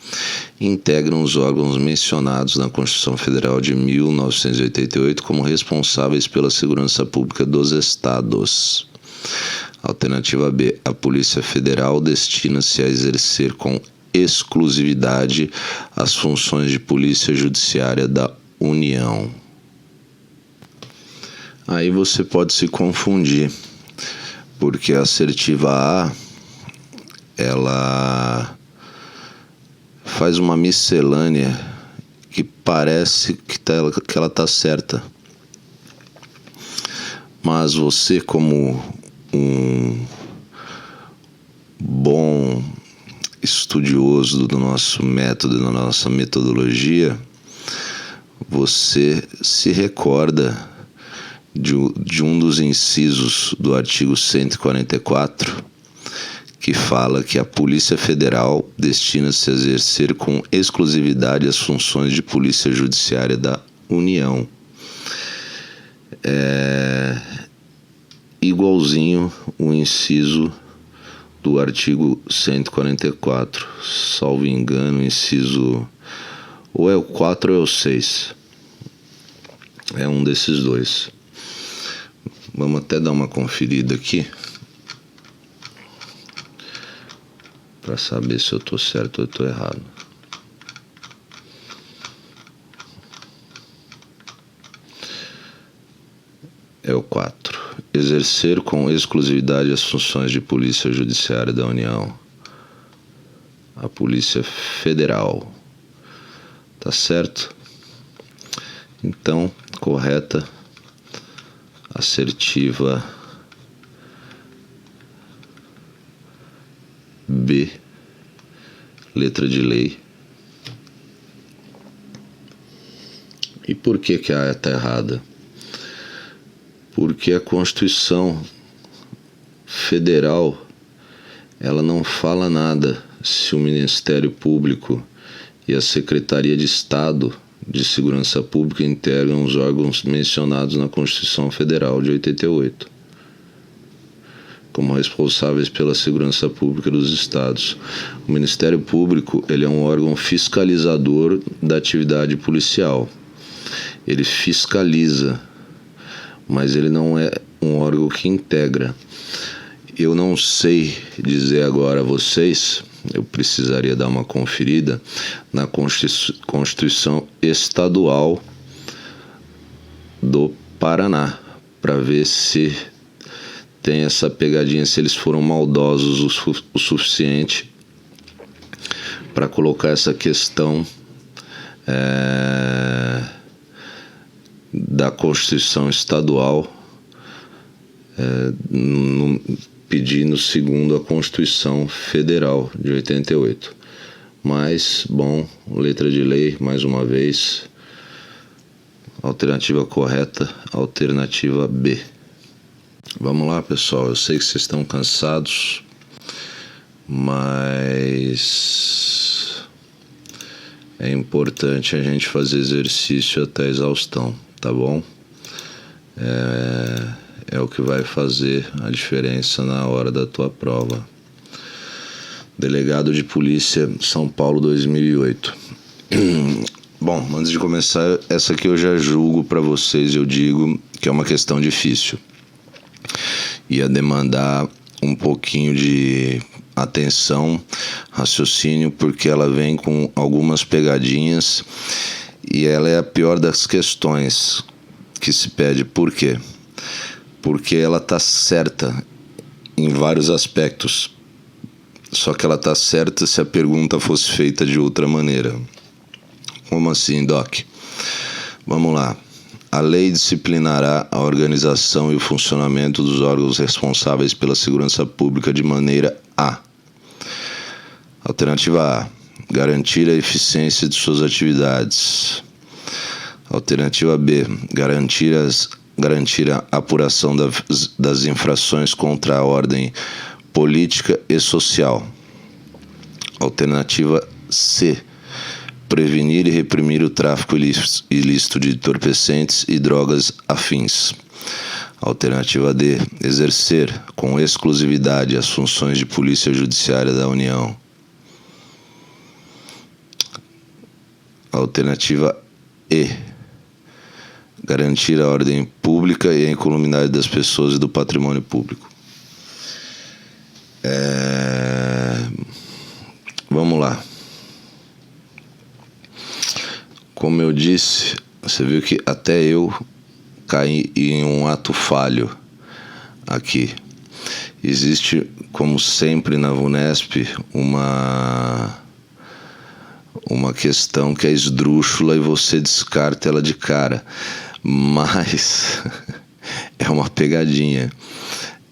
integram os órgãos mencionados na Constituição Federal de 1988 como responsáveis pela segurança pública dos estados. Alternativa B. A Polícia Federal destina-se a exercer com exclusividade as funções de Polícia Judiciária da União. Aí você pode se confundir, porque a assertiva A, ela faz uma miscelânea que parece que ela está certa. Mas você, como um bom estudioso do nosso método, da nossa metodologia, você se recorda de um dos incisos do artigo 144, que fala que a Polícia Federal destina-se a exercer com exclusividade as funções de Polícia Judiciária da União. Igualzinho o inciso do artigo 144, salvo engano, inciso ou é o 4 ou é o 6, é um desses dois. Vamos até dar uma conferida aqui para saber se eu estou certo ou eu estou errado. É o 4. Exercer com exclusividade as funções de Polícia Judiciária da União. A Polícia Federal. Tá certo? Então, correta, assertiva B, letra de lei. E por que a A está errada? Porque a Constituição Federal, ela não fala nada se o Ministério Público e a Secretaria de Estado de Segurança Pública integram os órgãos mencionados na Constituição Federal de 88, como responsáveis pela segurança pública dos estados. O Ministério Público, ele é um órgão fiscalizador da atividade policial. Ele fiscaliza, mas ele não é um órgão que integra. Eu não sei dizer agora a vocês, eu precisaria dar uma conferida na Constituição Estadual do Paraná, para ver se tem essa pegadinha, se eles foram maldosos o suficiente para colocar essa questão da Constituição Estadual pedindo segundo a Constituição Federal de 88. Mas, bom, letra de lei, mais uma vez, alternativa correta, alternativa B. Vamos lá, pessoal, eu sei que vocês estão cansados, mas é importante a gente fazer exercício até a exaustão, tá bom? É o que vai fazer a diferença na hora da tua prova. Delegado de Polícia, São Paulo, 2008. Bom, antes de começar, essa aqui eu já julgo para vocês, eu digo que é uma questão difícil. Ia demandar um pouquinho de atenção, raciocínio, porque ela vem com algumas pegadinhas e ela é a pior das questões que se pede. Por quê? Porque ela está certa em vários aspectos, só que ela está certa se a pergunta fosse feita de outra maneira. Como assim, Doc? Vamos lá. A lei disciplinará a organização e o funcionamento dos órgãos responsáveis pela segurança pública de maneira a: alternativa A, garantir a eficiência de suas atividades. Alternativa B, garantir a apuração das infrações contra a ordem política e social. Alternativa C, prevenir e reprimir o tráfico ilícito de entorpecentes e drogas afins. Alternativa D, exercer com exclusividade as funções de Polícia Judiciária da União. Alternativa E, garantir a ordem pública e a incolumidade das pessoas e do patrimônio público. Vamos lá. Como eu disse, você viu que até eu caí em um ato falho aqui. Existe, como sempre na VUNESP, uma questão que é esdrúxula e você descarta ela de cara. Mas é uma pegadinha.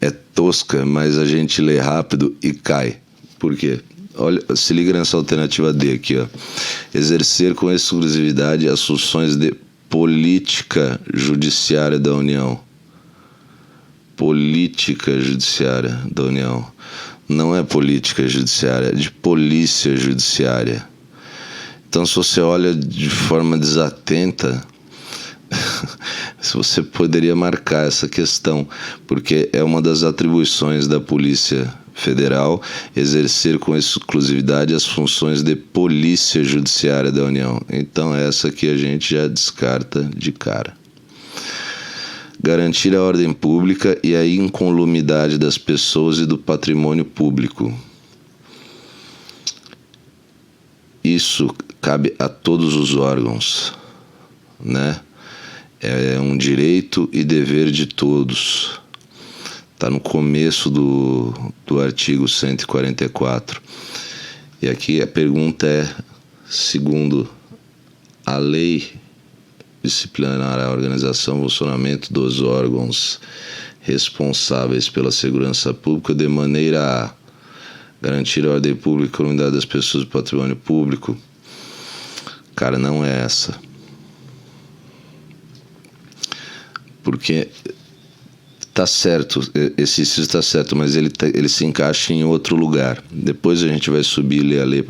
É tosca, mas a gente lê rápido e cai. Por quê? Olha, se liga nessa alternativa D aqui, ó. Exercer com exclusividade as funções de política judiciária da União. Política judiciária da União. Não é política judiciária, é de polícia judiciária. Então, se você olha de forma desatenta, você poderia marcar essa questão, porque é uma das atribuições da Polícia Federal exercer com exclusividade as funções de Polícia Judiciária da União. Então, essa aqui a gente já descarta de cara. Garantir a ordem pública e a incolumidade das pessoas e do patrimônio público. Isso cabe a todos os órgãos, né? É um direito e dever de todos. Está no começo do artigo 144. E aqui a pergunta é, segundo a lei disciplinará a organização e funcionamento dos órgãos responsáveis pela segurança pública de maneira a garantir a ordem pública e a comunidade das pessoas do patrimônio público. Cara, não é essa. Porque tá certo, esse inciso está certo, mas ele se encaixa em outro lugar. Depois a gente vai subir e ler a lei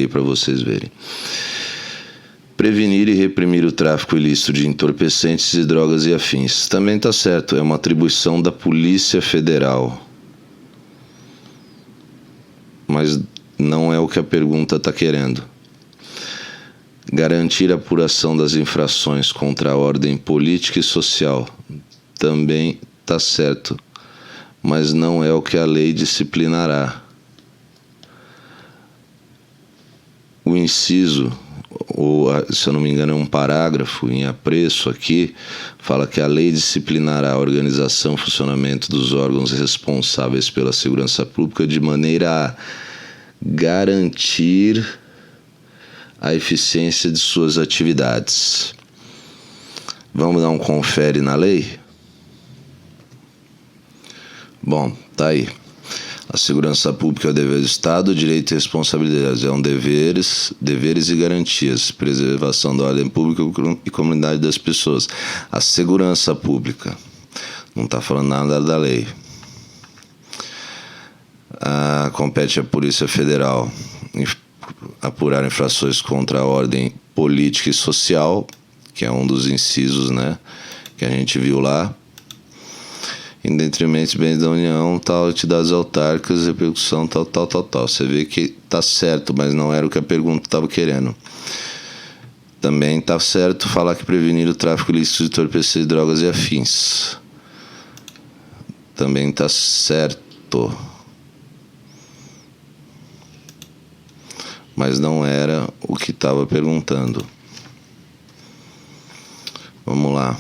para vocês verem. Prevenir e reprimir o tráfico ilícito de entorpecentes e drogas e afins. Também está certo, é uma atribuição da Polícia Federal. Mas não é o que a pergunta está querendo. Garantir a apuração das infrações contra a ordem política e social. Também está certo, mas não é o que a lei disciplinará. O inciso, ou se eu não me engano é um parágrafo em apreço aqui, fala que a lei disciplinará a organização e funcionamento dos órgãos responsáveis pela segurança pública de maneira a garantir a eficiência de suas atividades. Vamos dar um confere na lei? Bom, tá aí. A segurança pública é o dever do Estado, direito e responsabilidades. É um deveres e garantias. Preservação da ordem pública e comunidade das pessoas. A segurança pública. Não está falando nada da lei. Compete à Polícia Federal apurar infrações contra a ordem política e social, que é um dos incisos, né, que a gente viu lá. Em detrimento dos bens da União, tal, entidades autárquicas, repercussão, tal. Você vê que tá certo, mas não era o que a pergunta estava querendo. Também tá certo falar que prevenir o tráfico ilícito de entorpecentes, drogas e afins. Também tá certo. Mas não era o que estava perguntando. Vamos lá.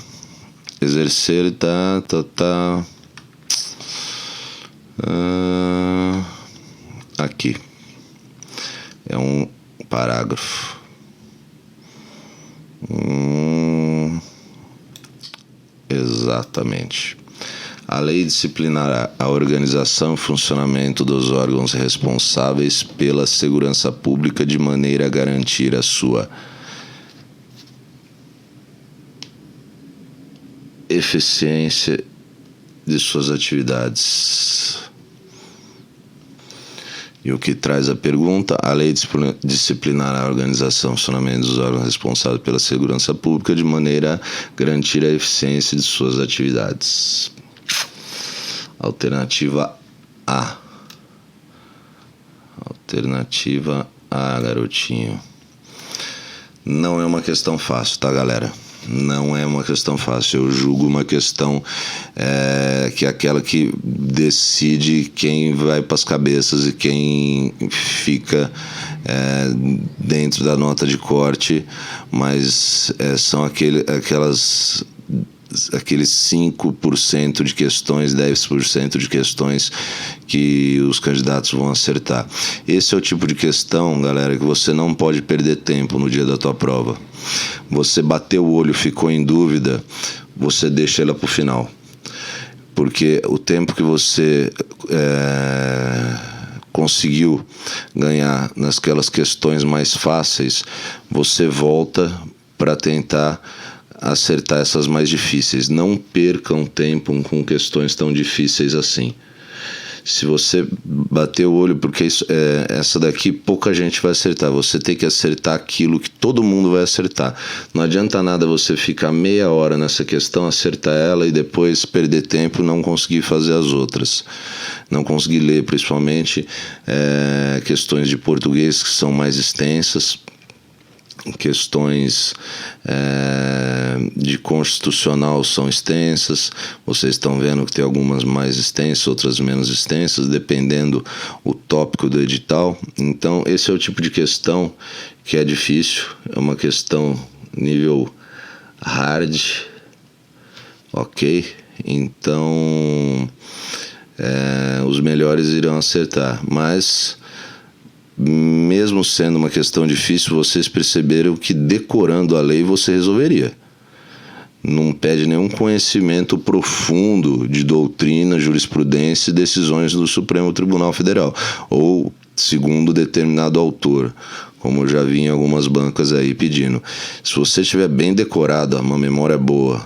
Exercer aqui. É um parágrafo. Exatamente. A lei disciplinará a organização e funcionamento dos órgãos responsáveis pela segurança pública de maneira a garantir a sua eficiência de suas atividades. E o que traz a pergunta: a lei disciplinará a organização e funcionamento dos órgãos responsáveis pela segurança pública de maneira a garantir a eficiência de suas atividades. Alternativa A. Alternativa A, garotinho. Não é uma questão fácil, tá, galera? Não é uma questão fácil. Eu julgo uma questão que é aquela que decide quem vai para as cabeças e quem fica dentro da nota de corte, mas são aqueles 5% de questões, 10% de questões que os candidatos vão acertar. Esse é o tipo de questão, galera, que você não pode perder tempo no dia da tua prova. Você bateu o olho, ficou em dúvida, você deixa ela para o final. Porque o tempo que você conseguiu ganhar nasquelas questões mais fáceis, você volta para tentar acertar essas mais difíceis. Não percam tempo com questões tão difíceis assim. Se você bater o olho, porque essa daqui pouca gente vai acertar, você tem que acertar aquilo que todo mundo vai acertar. Não adianta nada você ficar meia hora nessa questão, acertar ela e depois perder tempo e não conseguir fazer as outras. Não conseguir ler, principalmente questões de português que são mais extensas, questões de constitucional são extensas. Vocês estão vendo que tem algumas mais extensas, outras menos extensas, dependendo o tópico do edital. Então esse é o tipo de questão que é difícil, é uma questão nível hard, ok? Então os melhores irão acertar, mas mesmo sendo uma questão difícil, vocês perceberam que decorando a lei você resolveria. Não pede nenhum conhecimento profundo de doutrina, jurisprudência e decisões do Supremo Tribunal Federal, ou segundo determinado autor, como eu já vi em algumas bancas aí pedindo. Se você tiver bem decorado, uma memória boa,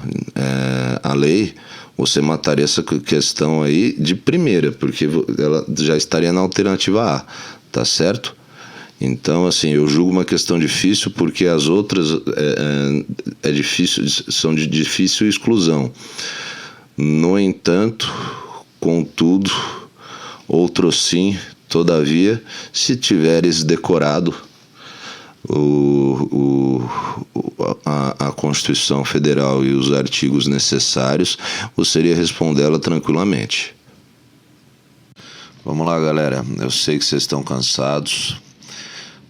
a lei, você mataria essa questão aí de primeira, porque ela já estaria na alternativa A. Tá certo? Então, assim, eu julgo uma questão difícil porque as outras são de difícil exclusão. No entanto, contudo, outro sim, todavia, se tiveres decorado a Constituição Federal e os artigos necessários, você iria respondê-la tranquilamente. Vamos lá, galera. Eu sei que vocês estão cansados,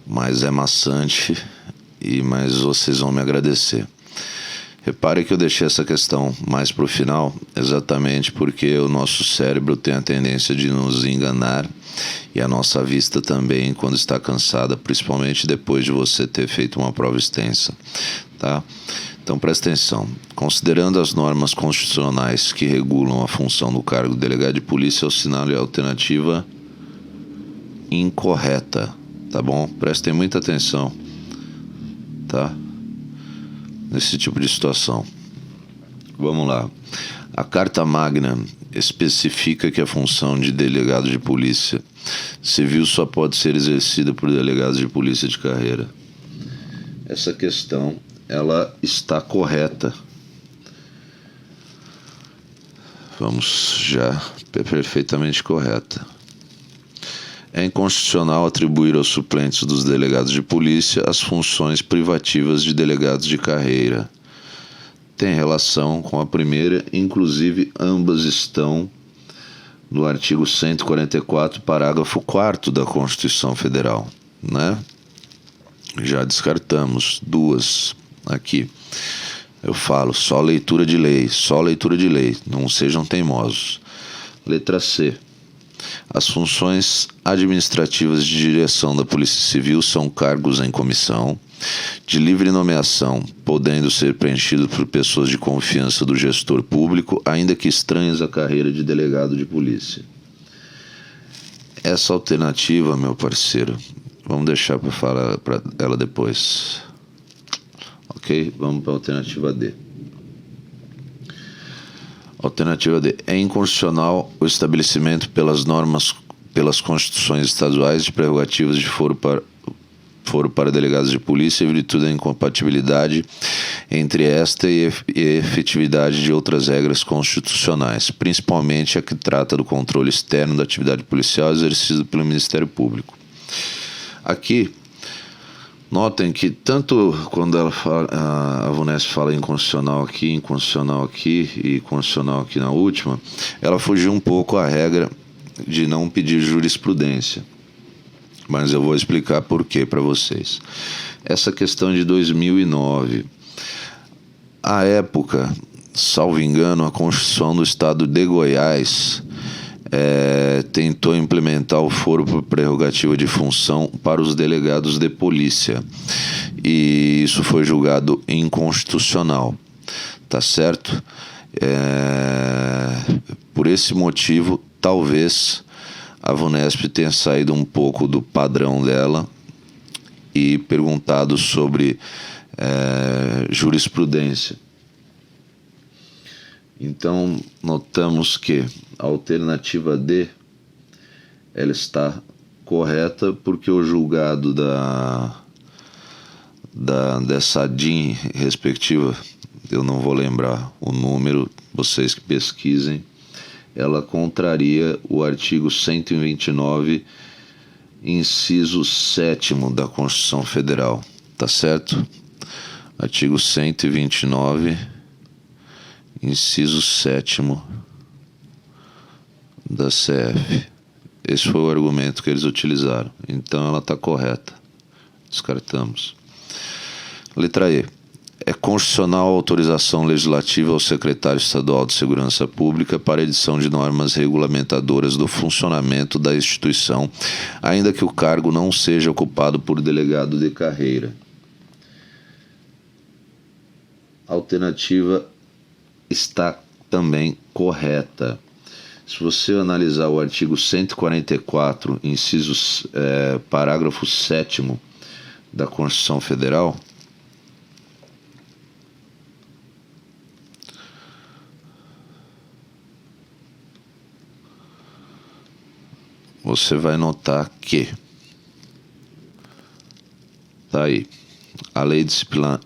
mas é maçante, mas vocês vão me agradecer. Repare que eu deixei essa questão mais para o final, exatamente porque o nosso cérebro tem a tendência de nos enganar e a nossa vista também, quando está cansada, principalmente depois de você ter feito uma prova extensa, tá? Então presta atenção. Considerando as normas constitucionais que regulam a função do cargo de delegado de polícia, eu assinalo a alternativa incorreta, tá bom? Prestem muita atenção, tá? Nesse tipo de situação. Vamos lá. A Carta Magna especifica que a função de delegado de polícia civil só pode ser exercida por delegados de polícia de carreira. Essa questão, ela está correta. Vamos já, perfeitamente correta. É inconstitucional atribuir aos suplentes dos delegados de polícia as funções privativas de delegados de carreira. Tem relação com a primeira, inclusive ambas estão no artigo 144, parágrafo 4º da Constituição Federal, né? Já descartamos duas aqui. Eu falo só leitura de lei, não sejam teimosos. Letra C. As funções administrativas de direção da Polícia Civil são cargos em comissão, de livre nomeação, podendo ser preenchidos por pessoas de confiança do gestor público, ainda que estranhas à carreira de delegado de polícia. Essa alternativa, meu parceiro, vamos deixar para falar para ela depois. Ok? Vamos para a alternativa D. Alternativa D. É inconstitucional o estabelecimento pelas pelas constituições estaduais de prerrogativas de foro para delegados de polícia em virtude da incompatibilidade entre esta e efetividade de outras regras constitucionais, principalmente a que trata do controle externo da atividade policial exercido pelo Ministério Público. Aqui, notem que tanto quando a VUNESP fala inconstitucional aqui e constitucional aqui na última, ela fugiu um pouco à regra de não pedir jurisprudência. Mas eu vou explicar por quê para vocês. Essa questão de 2009, à época, salvo engano, a Constituição do Estado de Goiás tentou implementar o foro por prerrogativa de função para os delegados de polícia. E isso foi julgado inconstitucional, tá certo? Por esse motivo, talvez a VUNESP tenha saído um pouco do padrão dela e perguntado sobre jurisprudência. Então, notamos que a alternativa D ela está correta porque o julgado dessa DIN respectiva, eu não vou lembrar o número, vocês que pesquisem, ela contraria o artigo 129, inciso 7º da Constituição Federal, tá certo? Artigo 129, inciso 7º da CF. Esse foi o argumento que eles utilizaram. Então ela está correta. Descartamos. Letra E. É constitucional a autorização legislativa ao secretário estadual de Segurança Pública para edição de normas regulamentadoras do funcionamento da instituição, ainda que o cargo não seja ocupado por delegado de carreira. A alternativa está também correta. Se você analisar o artigo 144, parágrafo 7º da Constituição Federal, você vai notar que tá aí. A lei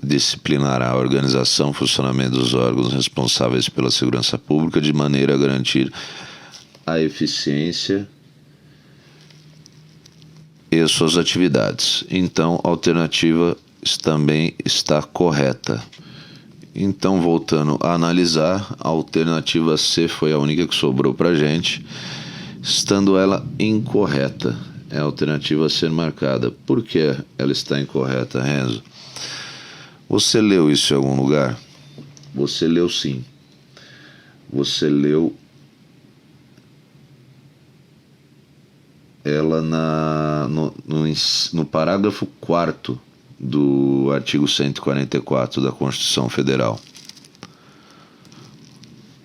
disciplinará a organização e funcionamento dos órgãos responsáveis pela segurança pública de maneira a garantir a eficiência e suas atividades. Então, a alternativa também está correta. Então, voltando a analisar, a alternativa C foi a única que sobrou para a gente, estando ela incorreta. É a alternativa a ser marcada. Por que ela está incorreta, Renzo? Você leu isso em algum lugar? Você leu sim. Você leu ela no parágrafo 4º do artigo 144 da Constituição Federal,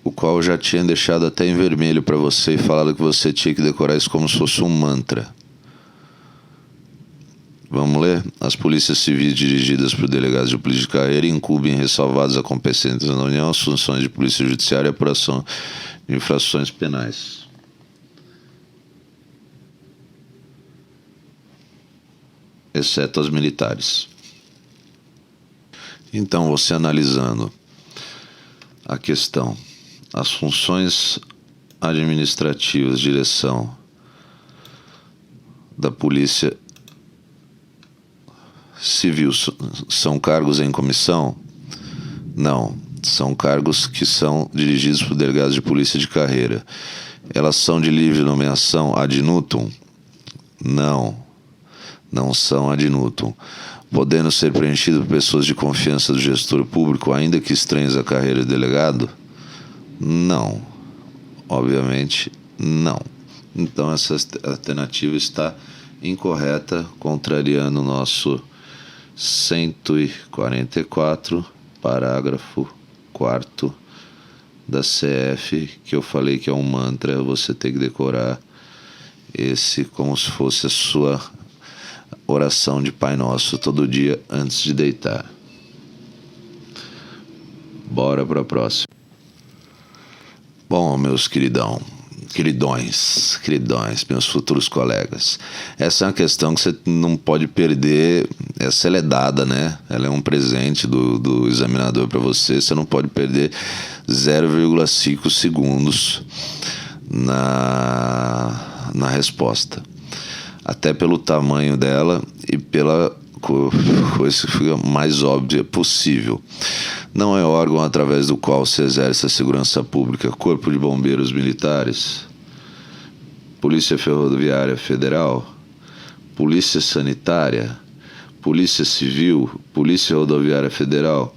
o qual eu já tinha deixado até em vermelho para você e falado que você tinha que decorar isso como se fosse um mantra. Vamos ler? As polícias civis dirigidas por delegados de polícia de carreira incumbem, ressalvadas a competência da União, as funções de polícia judiciária e apuração de infrações penais. Exceto as militares. Então, você analisando a questão, as funções administrativas, direção da polícia civil são cargos em comissão? Não, são cargos que são dirigidos por delegados de polícia de carreira. Elas são de livre nomeação ad nutum? Não são ad nutum. Podendo ser preenchido por pessoas de confiança do gestor público, ainda que estranhas à carreira de delegado? Não. Obviamente, não. Então, essa alternativa está incorreta, contrariando o nosso 144, parágrafo 4º da CF, que eu falei que é um mantra, você tem que decorar esse como se fosse a sua oração de Pai Nosso todo dia antes de deitar. Bora para a próxima. Bom, meus queridão, queridões, meus futuros colegas. Essa é uma questão que você não pode perder. Essa ela é dada, né? Ela é um presente do examinador para você. Você não pode perder 0,5 segundos na resposta. Até pelo tamanho dela e pela coisa que fica mais óbvia possível. Não é órgão através do qual se exerce a segurança pública: Corpo de Bombeiros Militares, Polícia Ferroviária Federal, Polícia Sanitária, Polícia Civil, Polícia Rodoviária Federal.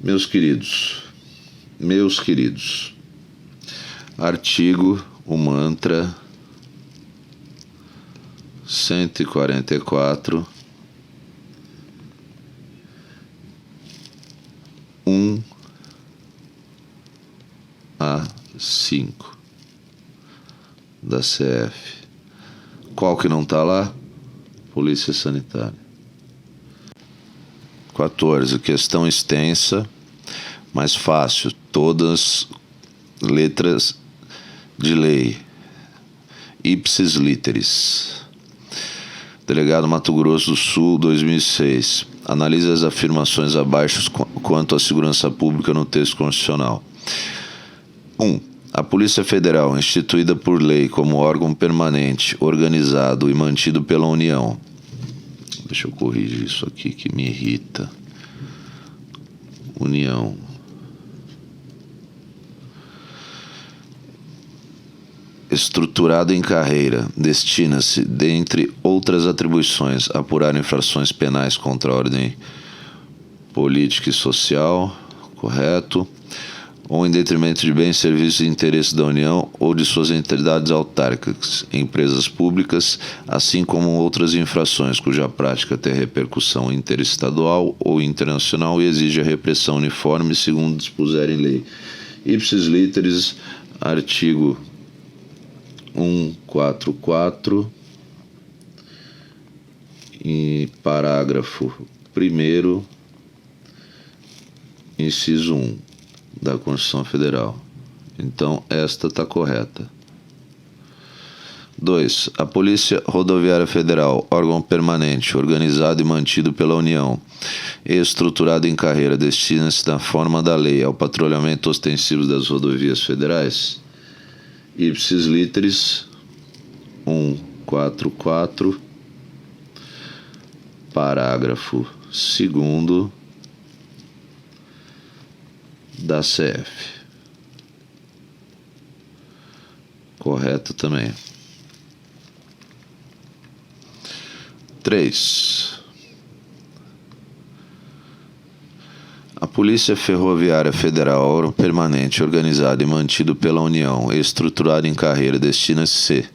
Meus queridos, artigo, o mantra 144, 1A5 da CF. Qual que não tá lá? Polícia Sanitária. 14. Questão extensa, mas fácil. Todas letras de lei. Ipsis literis. Delegado Mato Grosso do Sul, 2006. Analise as afirmações abaixo quanto à segurança pública no texto constitucional. 1. A Polícia Federal, instituída por lei como órgão permanente, organizado e mantido pela União. Deixa eu corrigir isso aqui que me irrita. União. Estruturado em carreira, destina-se, dentre outras atribuições, a apurar infrações penais contra a ordem política e social, correto, ou em detrimento de bens, serviços e interesses da União ou de suas entidades autárquicas, empresas públicas, assim como outras infrações cuja prática tem repercussão interestadual ou internacional e exige a repressão uniforme segundo dispuser em lei. Ipsis literis, artigo 144 e parágrafo 1º, inciso 1 da Constituição Federal. Então, esta está correta. 2. A Polícia Rodoviária Federal, órgão permanente, organizado e mantido pela União, e estruturado em carreira, destina-se na forma da lei ao patrulhamento ostensivo das rodovias federais. Ipsis literis 144, parágrafo 2º da CF. Correto também. 3. A Polícia Ferroviária Federal, órgão permanente, organizado e mantido pela União, e estruturado em carreira, destina-se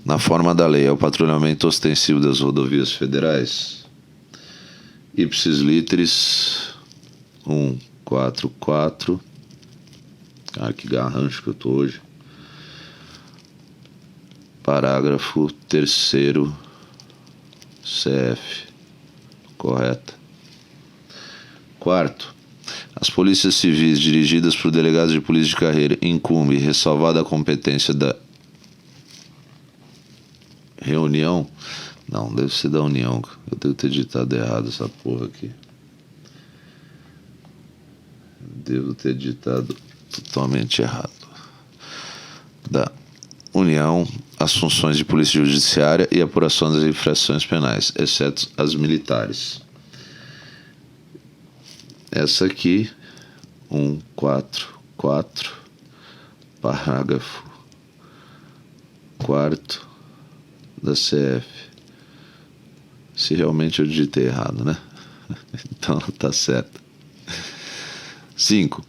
na forma da lei ao patrulhamento ostensivo das rodovias federais. Ipsis literis 144. Cara, que garrancho que eu tô hoje. Parágrafo 3º CF. Correta. 4. As polícias civis dirigidas por delegados de polícia de carreira incumbe, ressalvada a competência da reunião. Não, deve ser da União. Eu devo ter digitado errado essa porra aqui. Devo ter digitado totalmente errado. Da União, as funções de polícia judiciária e apuração das infrações penais, exceto as militares. Essa aqui, 144, parágrafo 4º da CF. Se realmente eu digitei errado, né? Então tá certo. 5.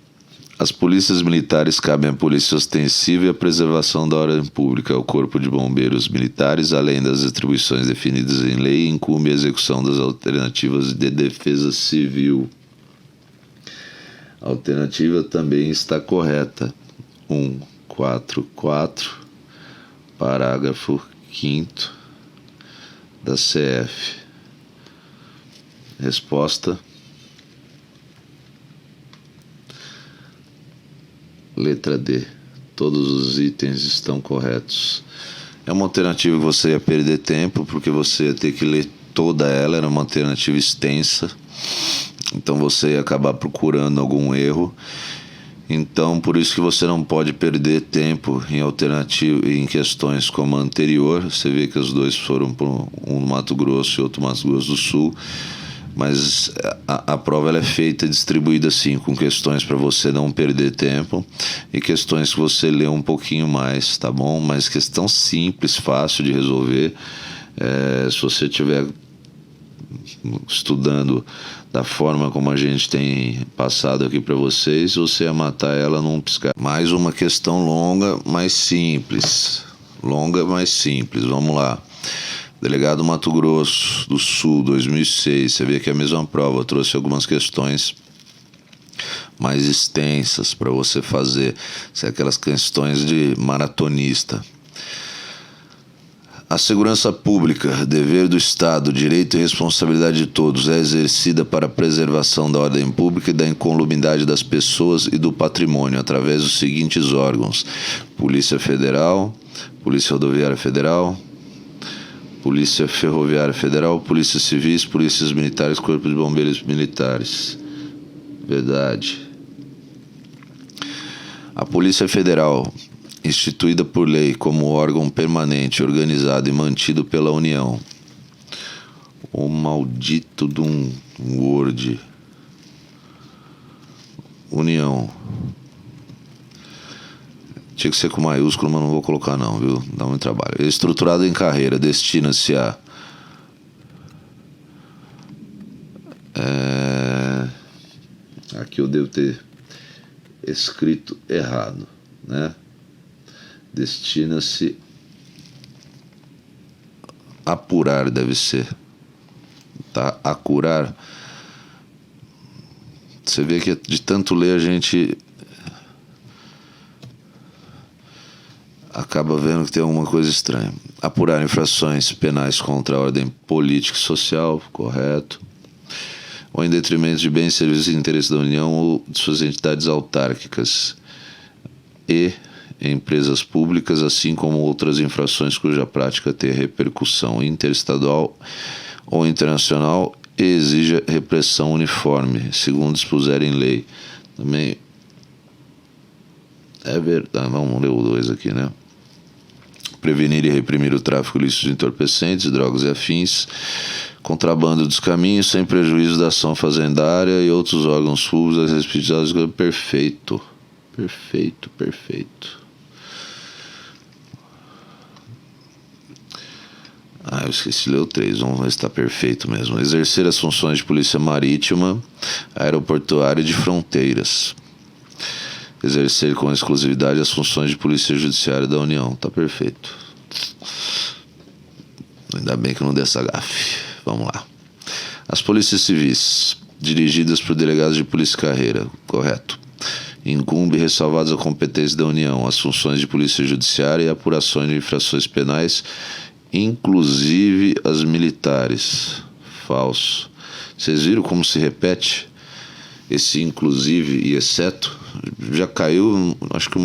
As polícias militares cabem à polícia ostensiva e à preservação da ordem pública, ao Corpo de Bombeiros Militares, além das atribuições definidas em lei, incumbe a execução das alternativas de defesa civil. A alternativa também está correta. 144, parágrafo 5º da CF. Resposta Letra D. Todos os itens estão corretos. É uma alternativa que você ia perder tempo, porque você ia ter que ler toda ela, era uma alternativa extensa. Então você ia acabar procurando algum erro. Então, por isso que você não pode perder tempo em alternativa, em questões como a anterior. Você vê que os dois foram para um no Mato Grosso e outro no Mato Grosso do Sul. Mas a prova ela é feita, distribuída assim, com questões para você não perder tempo e questões que você lê um pouquinho mais, tá bom? Mas questão simples, fácil de resolver. Se você estiver estudando da forma como a gente tem passado aqui para vocês, você ia matar ela num piscar. Mais uma questão longa, mas simples. Longa, mas simples. Vamos lá. Delegado Mato Grosso do Sul, 2006. Você vê que é a mesma prova. Eu trouxe algumas questões mais extensas para você fazer. São aquelas questões de maratonista. A segurança pública, dever do Estado, direito e responsabilidade de todos, é exercida para a preservação da ordem pública e da incolumidade das pessoas e do patrimônio, através dos seguintes órgãos: Polícia Federal, Polícia Rodoviária Federal, Polícia Ferroviária Federal, Polícias Civis, Polícias Militares, Corpo de Bombeiros Militares. Verdade. A Polícia Federal, instituída por lei como órgão permanente, organizado e mantido pela União. O maldito de um Word. União. Tinha que ser com maiúsculo, mas não vou colocar não, viu? Dá muito trabalho. Estruturado em carreira, destina-se a... Aqui eu devo ter escrito errado, né? Destina-se a apurar, deve ser. Tá? A curar. Você vê que de tanto ler a gente acaba vendo que tem alguma coisa estranha. Apurar infrações penais contra a ordem política e social, correto. Ou em detrimento de bens, serviços e interesses da União ou de suas entidades autárquicas e empresas públicas, assim como outras infrações cuja prática tenha repercussão interestadual ou internacional e exija repressão uniforme, segundo dispuser em lei. Também é verdade. Vamos ler o 2 aqui, né? Prevenir e reprimir o tráfico ilícito de entorpecentes, drogas e afins, contrabando dos caminhos, sem prejuízo da ação fazendária e outros órgãos públicos respeitados. Perfeito. Perfeito, perfeito. Eu esqueci de ler o 3, vamos ver se está perfeito mesmo. Exercer as funções de polícia marítima, aeroportuária e de fronteiras. Exercer com exclusividade as funções de polícia judiciária da União. Tá perfeito. Ainda bem que não deu essa gafe. Vamos lá. As polícias civis, dirigidas por delegados de polícia carreira. Correto. Incumbe ressalvadas a competência da União, as funções de polícia judiciária e apurações de infrações penais, inclusive as militares. Falso. Vocês viram como se repete esse inclusive e exceto? Já caiu, acho que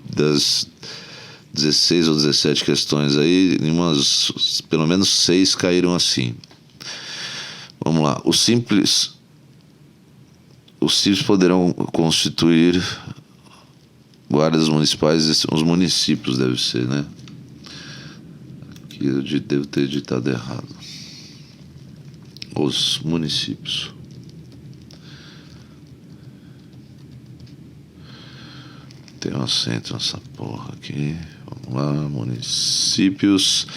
das 16 ou 17 questões aí, pelo menos 6 caíram assim. Vamos lá. Os simples poderão constituir guardas municipais, os municípios deve ser, né? Aqui eu devo ter editado errado. Os municípios. Tem um acento nessa porra aqui. Vamos lá. Municípios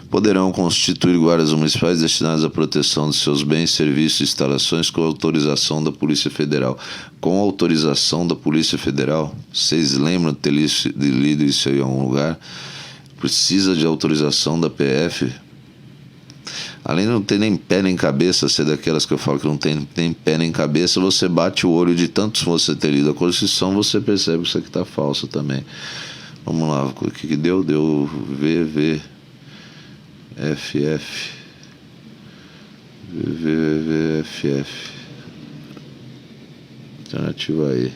poderão constituir guardas municipais destinados à proteção de seus bens, serviços e instalações com autorização da Polícia Federal. Com autorização da Polícia Federal? Vocês lembram de ter lido isso aí em algum lugar? Precisa de autorização da PF? Além de não ter nem pé nem cabeça, ser daquelas que eu falo que não tem nem pé nem cabeça, você bate o olho de tantos você ter lido a Constituição, você percebe que isso aqui está falso também. Vamos lá, o que deu? Deu VVFF. VVFF. Alternativa aí.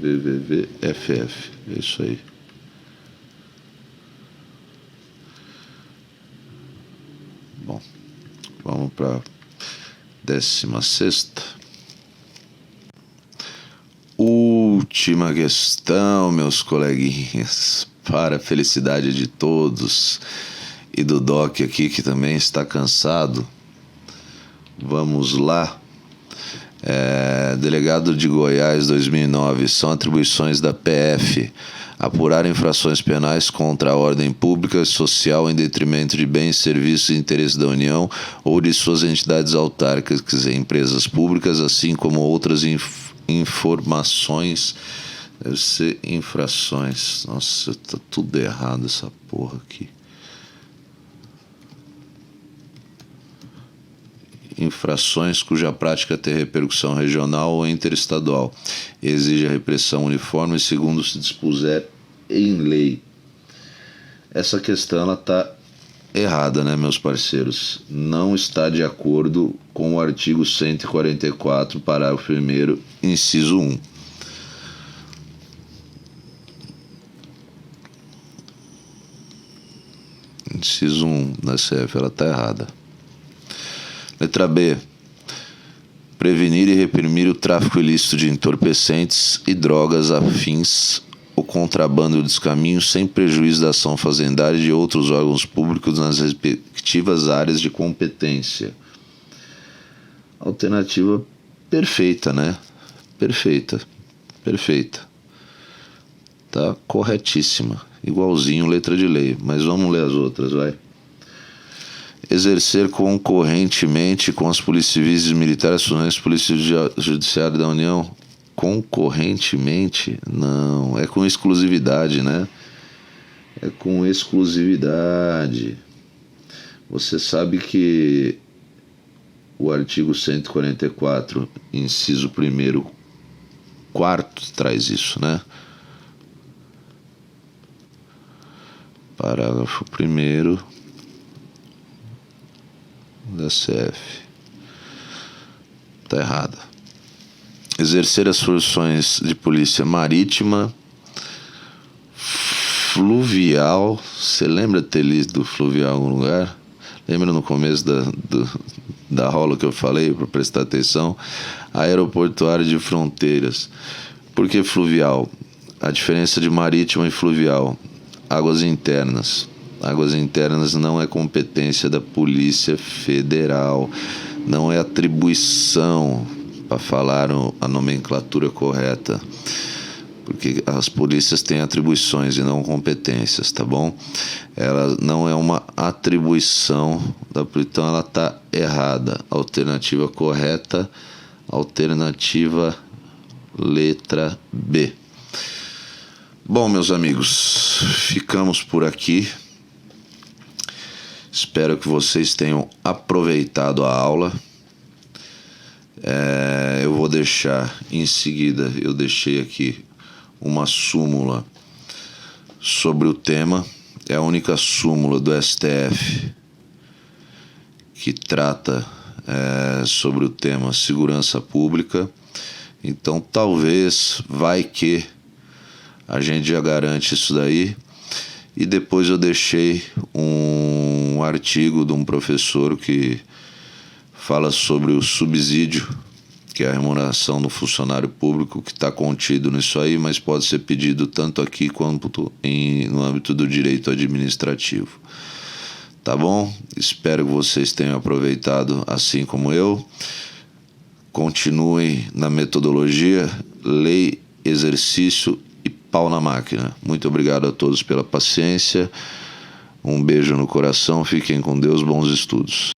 WWWFF. É isso aí. Bom, vamos para 16ª. Última questão, meus coleguinhas, para a felicidade de todos e do Doc aqui, que também está cansado. Vamos lá. Delegado de Goiás 2009. São atribuições da PF apurar infrações penais contra a ordem pública e social em detrimento de bens, serviços e interesses da União ou de suas entidades autárquicas e empresas públicas, assim como outras informações. Deve ser infrações. Nossa, tá tudo errado essa porra aqui. Infrações cuja prática tem repercussão regional ou interestadual, exige a repressão uniforme segundo se dispuser em lei. Essa questão ela está errada, né, meus parceiros? Não está de acordo com o artigo 144, parágrafo 1º, inciso 1. Inciso 1 da CF, ela está errada. Letra B. Prevenir e reprimir o tráfico ilícito de entorpecentes e drogas afins, o contrabando e o descaminho, sem prejuízo da ação fazendária e de outros órgãos públicos nas respectivas áreas de competência. Alternativa perfeita, né? Perfeita. Tá corretíssima. Igualzinho letra de lei. Mas vamos ler as outras, vai. Exercer concorrentemente com as polícias civis e militares, funções polícia judiciária da União. Concorrentemente? Não, é com exclusividade, né? É com exclusividade. Você sabe que o artigo 144, inciso 1º, 4º, traz isso, né? Parágrafo 1º da CF. Tá errada. Exercer as funções de polícia marítima, fluvial. Você lembra de ter lido fluvial em algum lugar? Lembra no começo da aula que eu falei para prestar atenção? Aeroportuário de fronteiras. Por que fluvial? A diferença de marítima e fluvial. Águas internas. Águas internas não é competência da Polícia Federal, não é atribuição, para falar a nomenclatura correta, porque as polícias têm atribuições e não competências, tá bom? Ela não é uma atribuição da polícia, então ela está errada. Alternativa correta, alternativa letra B. Bom, meus amigos, ficamos por aqui. Espero que vocês tenham aproveitado a aula. Eu vou deixar em seguida, eu deixei aqui uma súmula sobre o tema. É a única súmula do STF que trata sobre o tema segurança pública. Então talvez, vai que a gente já garante isso daí. E depois eu deixei um artigo de um professor que fala sobre o subsídio, que é a remuneração do funcionário público, que está contido nisso aí, mas pode ser pedido tanto aqui quanto no âmbito do direito administrativo. Tá bom? Espero que vocês tenham aproveitado assim como eu. Continuem na metodologia, lei, exercício e pau na máquina. Muito obrigado a todos pela paciência. Um beijo no coração, fiquem com Deus, bons estudos.